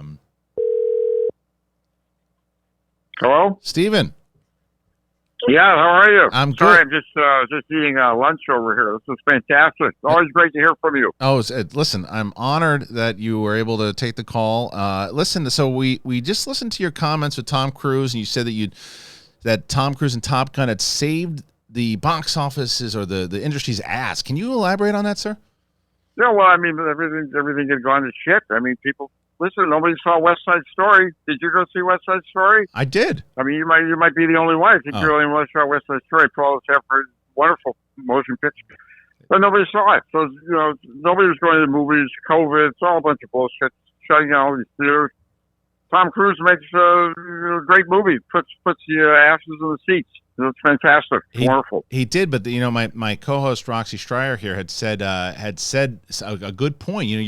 Speaker 7: Hello?
Speaker 1: Steven.
Speaker 7: Yeah, how are you?
Speaker 1: I'm
Speaker 7: Sorry,
Speaker 1: good.
Speaker 7: I'm just eating lunch over here. This is fantastic. Always great to hear from you.
Speaker 1: Oh, listen, I'm honored that you were able to take the call. Listen, so we just listened to your comments with Tom Cruise, and you said that Tom Cruise and Top Gun had saved the box offices or the industry's ass. Can you elaborate on that, sir?
Speaker 7: Yeah, well, I mean, everything had gone to shit. I mean, people... Listen, nobody saw West Side Story. Did you go see West Side Story?
Speaker 1: I did.
Speaker 7: I mean, you might be the only one. I think you're the only one who saw West Side Story. Paul Shepard, wonderful motion picture. But nobody saw it. So, you know, nobody was going to the movies. COVID, it's all a bunch of bullshit. Shutting down all these theaters. Tom Cruise makes a great movie. Puts the asses in the seats. It's fantastic. It's wonderful.
Speaker 1: He did, but you know, my co-host Roxy Stryer here had said a good point. You know,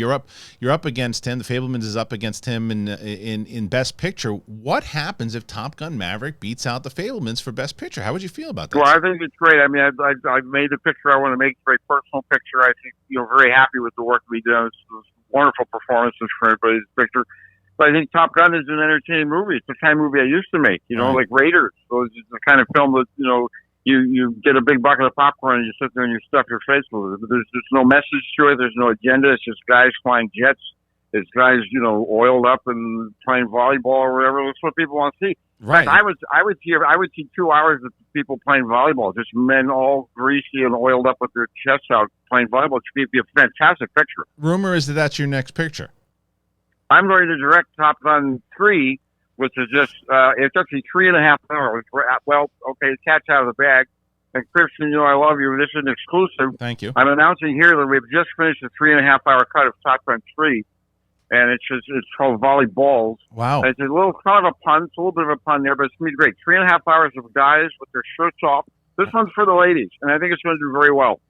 Speaker 1: you're up against him. The Fabelmans is up against him in Best Picture. What happens if Top Gun Maverick beats out the Fabelmans for Best Picture? How would you feel about that?
Speaker 7: Well, I think it's great. I mean, I made the picture I want to make. It's a very personal picture. I think, you know, very happy with the work we did. It's wonderful performances for everybody's picture. But I think Top Gun is an entertaining movie. It's the kind of movie I used to make, you know, like Raiders. So it's the kind of film that, you know, you get a big bucket of popcorn and you sit there and you stuff your face with it. There's no message to it. There's no agenda. It's just guys flying jets. It's guys, you know, oiled up and playing volleyball or whatever. That's what people want to see.
Speaker 1: Right.
Speaker 7: I would see 2 hours of people playing volleyball, just men all greasy and oiled up with their chests out playing volleyball. It would be a fantastic picture.
Speaker 1: Rumor is that that's your next picture.
Speaker 7: I'm going to direct Top Gun 3, which is just, it's actually 3.5 hours. Well, okay, cat's out of the bag. And Kristian, you know, I love you. This is an exclusive.
Speaker 1: Thank you.
Speaker 7: I'm announcing here that we've just finished a 3.5 hour cut of Top Gun 3. And it's called Volleyballs.
Speaker 1: Wow.
Speaker 7: And it's a little kind of a pun. It's a little bit of a pun there, but it's going to be great. 3.5 hours of guys with their shirts off. This one's for the ladies, and I think it's going to do very well.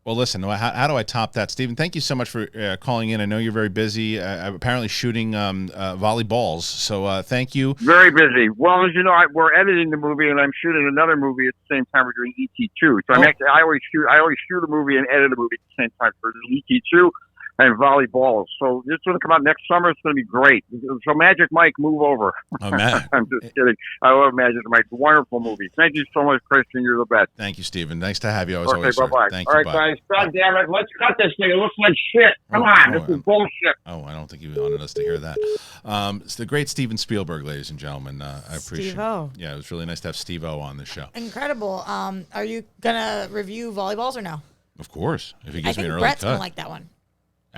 Speaker 1: Well, listen, how do I top that? Stephen, thank you so much for calling in. I know you're very busy, apparently shooting volleyballs, so thank you.
Speaker 7: Very busy. Well, as you know, we're editing the movie, and I'm shooting another movie at the same time we're doing ET2. So I always shoot a movie and edit a movie at the same time for ET2 and volleyballs. So it's going to come out next summer. It's going to be great. So Magic Mike, move over.
Speaker 1: Oh, man.
Speaker 7: I'm just kidding. I love Magic Mike. Wonderful movie. Thank you so much, Kristian. You're the best.
Speaker 1: Thank you, Stephen. Nice to have you. As
Speaker 7: okay,
Speaker 1: always,
Speaker 7: bye-bye.
Speaker 1: Thank
Speaker 7: All
Speaker 1: you.
Speaker 7: right, guys. God damn it. Let's cut this thing. It looks like shit. Come on. This is bullshit.
Speaker 1: Oh, I don't think you wanted us to hear that. It's the great Steven Spielberg, ladies and gentlemen. I appreciate
Speaker 2: Steve-O.
Speaker 1: it. Yeah, it was really nice to have Steve-O on the show.
Speaker 2: Incredible. Are you going to review volleyballs or no?
Speaker 1: Of course. If he gives me an early
Speaker 2: Brett's
Speaker 1: cut.
Speaker 2: going to like that one.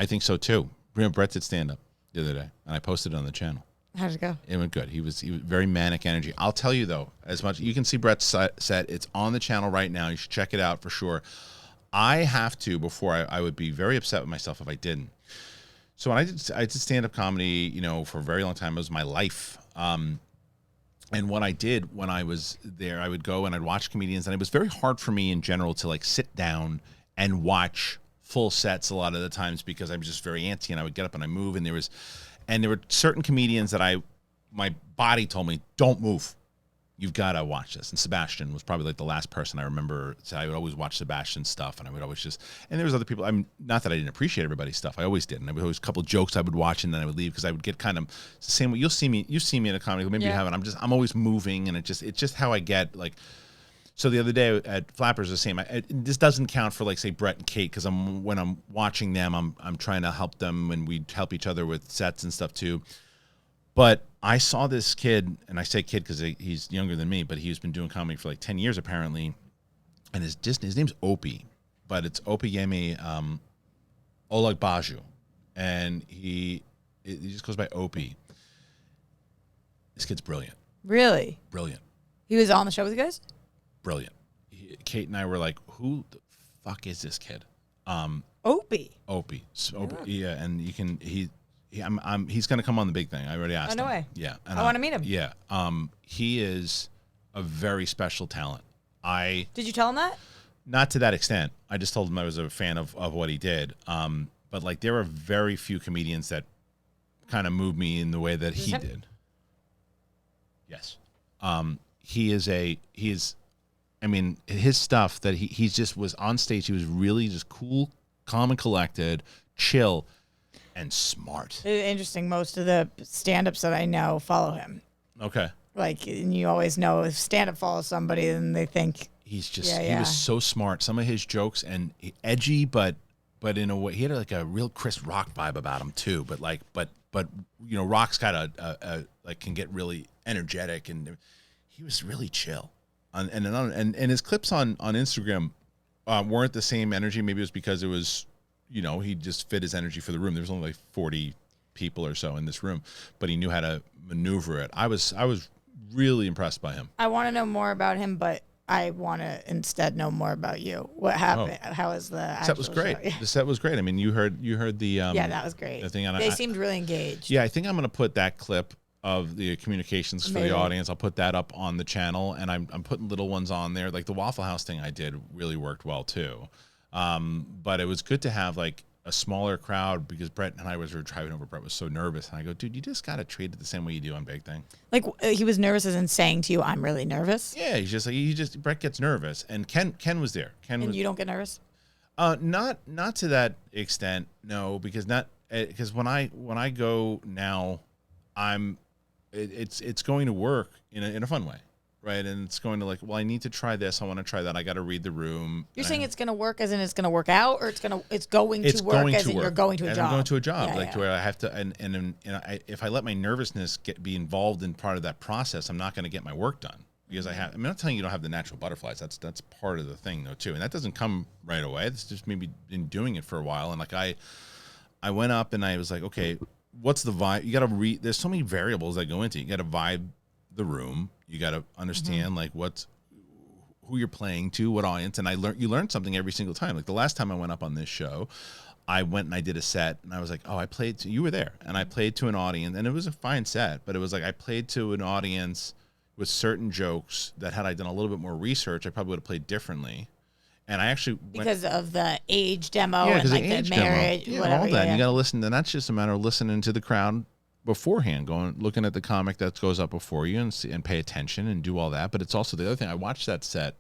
Speaker 1: I think so, too. Brett did stand up the other day, and I posted it on the channel.
Speaker 2: How'd it go?
Speaker 1: It went good. He was very manic energy. I'll tell you, though, as much you can see Brett's set. It's on the channel right now. You should check it out for sure. I have to, before I would be very upset with myself if I didn't. So when I did stand-up comedy, you know, for a very long time. It was my life. And what I did when I was there, I would go and I'd watch comedians, and it was very hard for me in general to, like, sit down and watch full sets a lot of the times because I'm just very antsy, and I would get up and I move, and there were certain comedians that my body told me, don't move. You've got to watch this. And Sebastian was probably like the last person I remember. So I would always watch Sebastian's stuff, and I would always and there was other people. Not that I didn't appreciate everybody's stuff. I always did. And I would always a couple of jokes I would watch, and then I would leave because I would get kind of it's the same way. You've seen me in a comedy, maybe you haven't. I'm always moving, and it's just how I get like. So the other day at Flappers, the same. This doesn't count for like say Brett and Kate because when I'm watching them, I'm trying to help them, and we help each other with sets and stuff too. But I saw this kid, and I say kid because he's younger than me, but he's been doing comedy for like 10 years apparently, and his name's Opie, but it's Opiyemi Olagbaju, and he just goes by Opie. This kid's brilliant.
Speaker 2: Really?
Speaker 1: Brilliant.
Speaker 2: He was on the show with you guys?
Speaker 1: Brilliant. Kate and I were like, who the fuck is this kid?
Speaker 2: Opie.
Speaker 1: Opie. So, Opie, yeah, and you can he's going to come on the big thing. I already asked him.
Speaker 2: No way.
Speaker 1: Yeah.
Speaker 2: I want to meet him.
Speaker 1: Yeah. He is a very special talent.
Speaker 2: Did you tell him that?
Speaker 1: Not to that extent. I just told him I was a fan of what he did. But like there are very few comedians that kind of moved me in the way that he did. Yes. I mean, his stuff that he just was on stage. He was really just cool, calm and collected, chill, and smart.
Speaker 2: Interesting. Most of the stand-ups that I know follow him.
Speaker 1: Okay.
Speaker 2: Like, and you always know if stand-up follows somebody, then they think
Speaker 1: he's just he was so smart. Some of his jokes and edgy, but in a way he had like a real Chris Rock vibe about him too. But you know, Rock's got a like can get really energetic, and he was really chill. And his clips on Instagram weren't the same energy. Maybe it was because it was, you know, he just fit his energy for the room. There was only like 40 people or so in this room, but he knew how to maneuver it. I was really impressed by him.
Speaker 2: I want to know more about him, but I want to instead know more about you. What happened? How was the
Speaker 1: set was great.
Speaker 2: Show?
Speaker 1: The set was great. I mean, you heard the
Speaker 2: yeah, that was great.
Speaker 1: The thing
Speaker 2: they seemed really engaged.
Speaker 1: Yeah, I think I'm going to put that clip of the communications for the audience. I'll put that up on the channel, and I'm putting little ones on there. Like the Waffle House thing I did really worked well too. But it was good to have like a smaller crowd because Brett and I were driving over. Brett was so nervous, and I go, dude, you just got to treat it the same way you do on Big Thing.
Speaker 2: Like he was nervous as in saying to you, "I'm really nervous."
Speaker 1: Yeah, he's just like Brett gets nervous, and Ken was there.
Speaker 2: You don't get nervous?
Speaker 1: Not to that extent, no, because when I go now, it's going to work in a fun way, right? And it's going to like, well, I need to try this. I want to try that. I got to read the room.
Speaker 2: You're saying it's going to work as in it's going to work out, or it's going to work as in you're going to a job.
Speaker 1: I'm going to a job,
Speaker 2: Yeah,
Speaker 1: to where I have to, and if I let my nervousness be involved in part of that process, I'm not going to get my work done because I'm not telling you don't have the natural butterflies. That's part of the thing though too, and that doesn't come right away. It's just maybe been doing it for a while, and like I went up and I was like, okay, what's the vibe? You got to read. There's so many variables that go into it. You got to vibe the room. You got to understand like who you're playing to, what audience. And you learn something every single time. Like the last time I went up on this show, I went and I did a set, and I was like, oh, you were there, and I played to an audience, and it was a fine set, but it was like I played to an audience with certain jokes that had I done a little bit more research, I probably would have played differently. And I actually
Speaker 2: because of the age demo and like the marriage, whatever.
Speaker 1: All that. You got to listen, and that's just a matter of listening to the crowd beforehand, looking at the comic that goes up before you, and pay attention and do all that. But it's also the other thing. I watched that set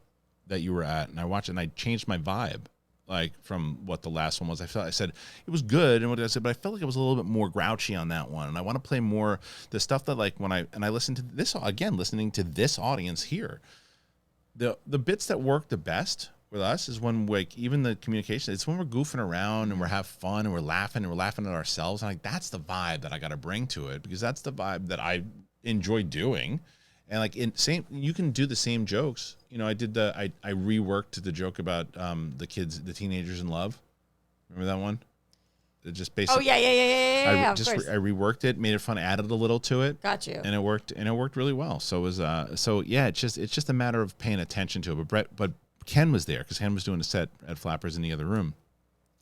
Speaker 1: that you were at, and I changed my vibe, like from what the last one was. I said it was good, and what I said, but I felt like it was a little bit more grouchy on that one, and I want to play more the stuff that like when I listened to this again, listening to this audience here, the bits that work the best with us is when like even the communication, it's when we're goofing around and we're having fun and we're laughing at ourselves, and like that's the vibe that I got to bring to it, because that's the vibe that I enjoy doing. And like you can do the same jokes. You know, I reworked the joke about the teenagers in love. Remember that one? It just basically.
Speaker 2: Oh yeah.
Speaker 1: I reworked it, made it fun, added a little to it.
Speaker 2: Got you.
Speaker 1: And it worked really well. So it was it's just a matter of paying attention to it. But Ken was there because Ken was doing a set at Flappers in the other room,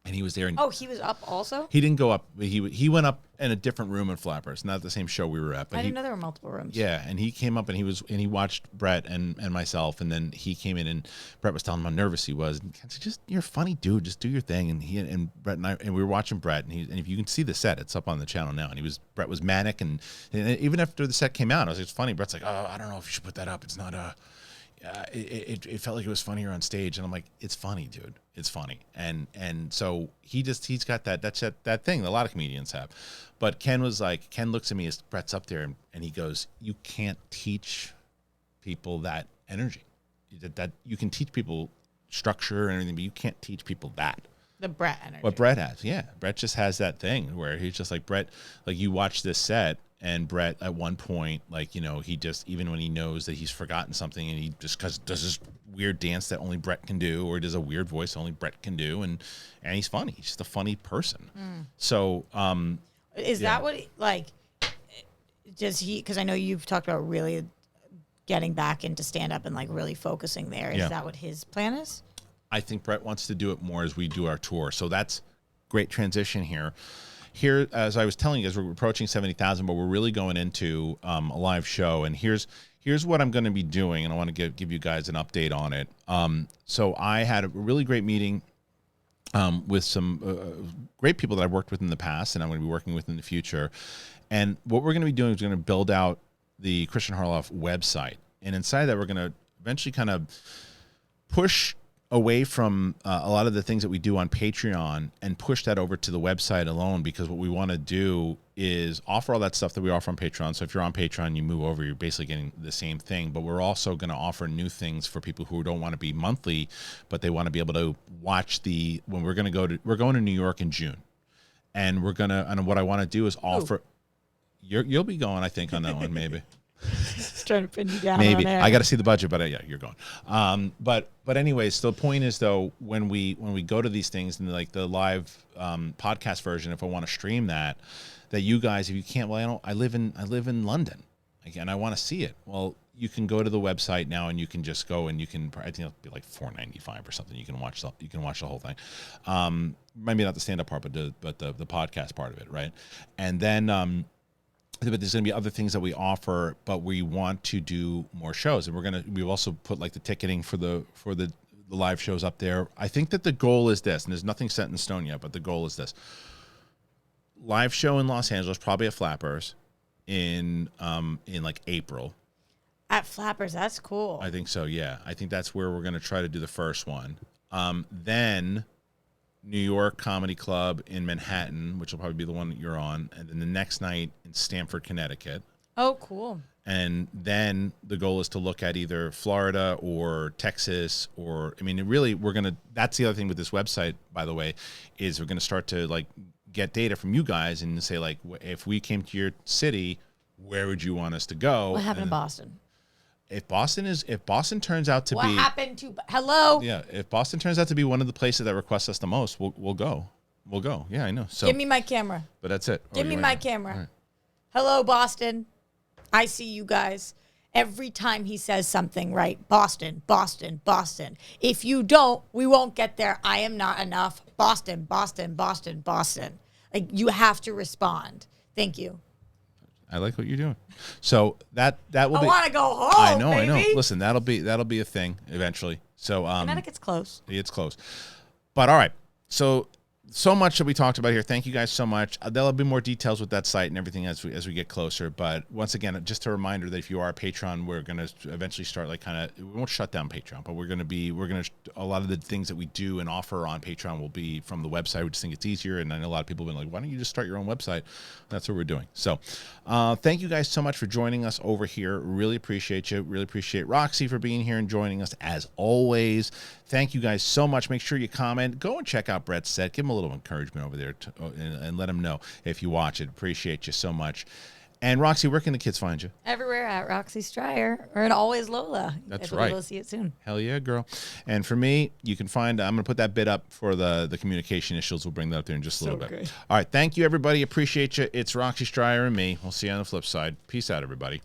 Speaker 1: and he was there. And
Speaker 2: Oh, he was up also?
Speaker 1: he didn't go up. He went up in a different room in Flappers, not the same show we were at. But
Speaker 2: I didn't know there were multiple rooms.
Speaker 1: yeah, and he came up and he watched Brett and myself, and then he came in and Brett was telling him how nervous he was. And Ken said, "Just you're a funny dude, just do your thing." And he and Brett and we were watching Brett, and if you can see the set, it's up on the channel now. And Brett was manic, and even after the set came out, I was like, "It's funny." Brett's like, "Oh, I don't know if you should put that up. It's not it felt like it was funnier on stage." And I'm like, "It's funny, dude. It's funny." And so he's got that thing that a lot of comedians have. But Ken looks at me as Brett's up there and he goes, "You can't teach people that energy. That you can teach people structure and everything, but you can't teach people that."
Speaker 2: The Brett energy.
Speaker 1: What Brett has, yeah. Brett just has that thing where he's just like Brett, like you watch this set and Brett at one point, like, you know, he just, even when he knows that he's forgotten something and he just does this weird dance that only Brett can do, or does a weird voice only Brett can do. And he's funny. He's just a funny person. So,
Speaker 2: is that what, like, does he, because I know you've talked about really getting back into stand-up and, like, really focusing there. Is that what his plan is?
Speaker 1: I think Brett wants to do it more as we do our tour. So that's great transition here. Here, as I was telling you guys, we're approaching 70,000, but we're really going into a live show. And here's what I'm going to be doing, and I want to give you guys an update on it. So I had a really great meeting with some great people that I've worked with in the past and I'm going to be working with in the future. And what we're going to be doing is we're going to build out the Kristian Harloff website. And inside that, we're going to eventually kind of push away from a lot of the things that we do on Patreon and push that over to the website alone, because what we want to do is offer all that stuff that we offer on Patreon. So if you're on Patreon, you move over, you're basically getting the same thing, but we're also going to offer new things for people who don't want to be monthly, but they want to be able to watch when we're going to New York in June. And and what I want to do is offer, you'll be going, I think, on that one, maybe.
Speaker 2: Just trying to pin you down.
Speaker 1: Maybe
Speaker 2: on there.
Speaker 1: I got to see the budget, but yeah, you're going. But anyways, the point is though, when we go to these things and like the live podcast version, if I want to stream that you guys, if you can't, well, I live in London, again, I want to see it. Well, you can go to the website now and you can just go and you can, I think it'll be like $4.95 or something. You can watch the whole thing. Maybe not the stand-up part, but the podcast part of it, right? And then. But there's going to be other things that we offer, but we want to do more shows, and we've also put like the ticketing for the live shows up there. I think that the goal is this, and there's nothing set in stone yet, but the goal is this: live show in Los Angeles, probably at Flappers, in like April.
Speaker 2: At Flappers, that's cool.
Speaker 1: I think so. Yeah, I think that's where we're going to try to do the first one. Then New York Comedy Club in Manhattan, which will probably be the one that you're on, and then the next night in Stamford, Connecticut.
Speaker 2: Oh, cool.
Speaker 1: And then the goal is to look at either Florida or Texas, or, I mean, that's the other thing with this website, by the way, is we're going to start to like get data from you guys and say like, if we came to your city, where would you want us to go?
Speaker 2: What happened in Boston?
Speaker 1: If Boston turns out to
Speaker 2: what
Speaker 1: be,
Speaker 2: happened to, hello?
Speaker 1: Yeah, if Boston turns out to be one of the places that requests us the most, we'll go. We'll go. Yeah, I know. So
Speaker 2: give me my camera.
Speaker 1: But that's it.
Speaker 2: Give me my camera. Right. Hello, Boston. I see you guys. Every time he says something, right? Boston, Boston, Boston. If you don't, we won't get there. I am not enough. Boston, Boston, Boston, Boston. Like, you have to respond. Thank you.
Speaker 1: I like what you're doing. So that will be.
Speaker 2: I want to go home.
Speaker 1: I know. Listen, that'll be a thing eventually. So
Speaker 2: Connecticut's close.
Speaker 1: It's close. But all right. So much that we talked about here. Thank you guys so much. There'll be more details with that site and everything as we get closer. But once again, just a reminder that if you are a Patreon, we're going to eventually start we won't shut down Patreon, but a lot of the things that we do and offer on Patreon will be from the website. We just think it's easier. And I know a lot of people have been like, why don't you just start your own website? That's what we're doing. So thank you guys so much for joining us over here. Really appreciate you. Really appreciate Roxy for being here and joining us as always. Thank you guys so much. Make sure you comment. Go and check out Brett's set. Give him a little encouragement over there and let him know if you watch it. Appreciate you so much. And Roxy, where can the kids find you?
Speaker 2: Everywhere at Roxy Stryer or at Always Lola.
Speaker 1: That's right.
Speaker 2: We'll see it soon.
Speaker 1: Hell yeah, girl. And for me, you can find, I'm going to put that bit up for the communication issues. We'll bring that up there in just a little bit.
Speaker 2: Good.
Speaker 1: All right. Thank you, everybody. Appreciate you. It's Roxy Stryer and me. We'll see you on the flip side. Peace out, everybody.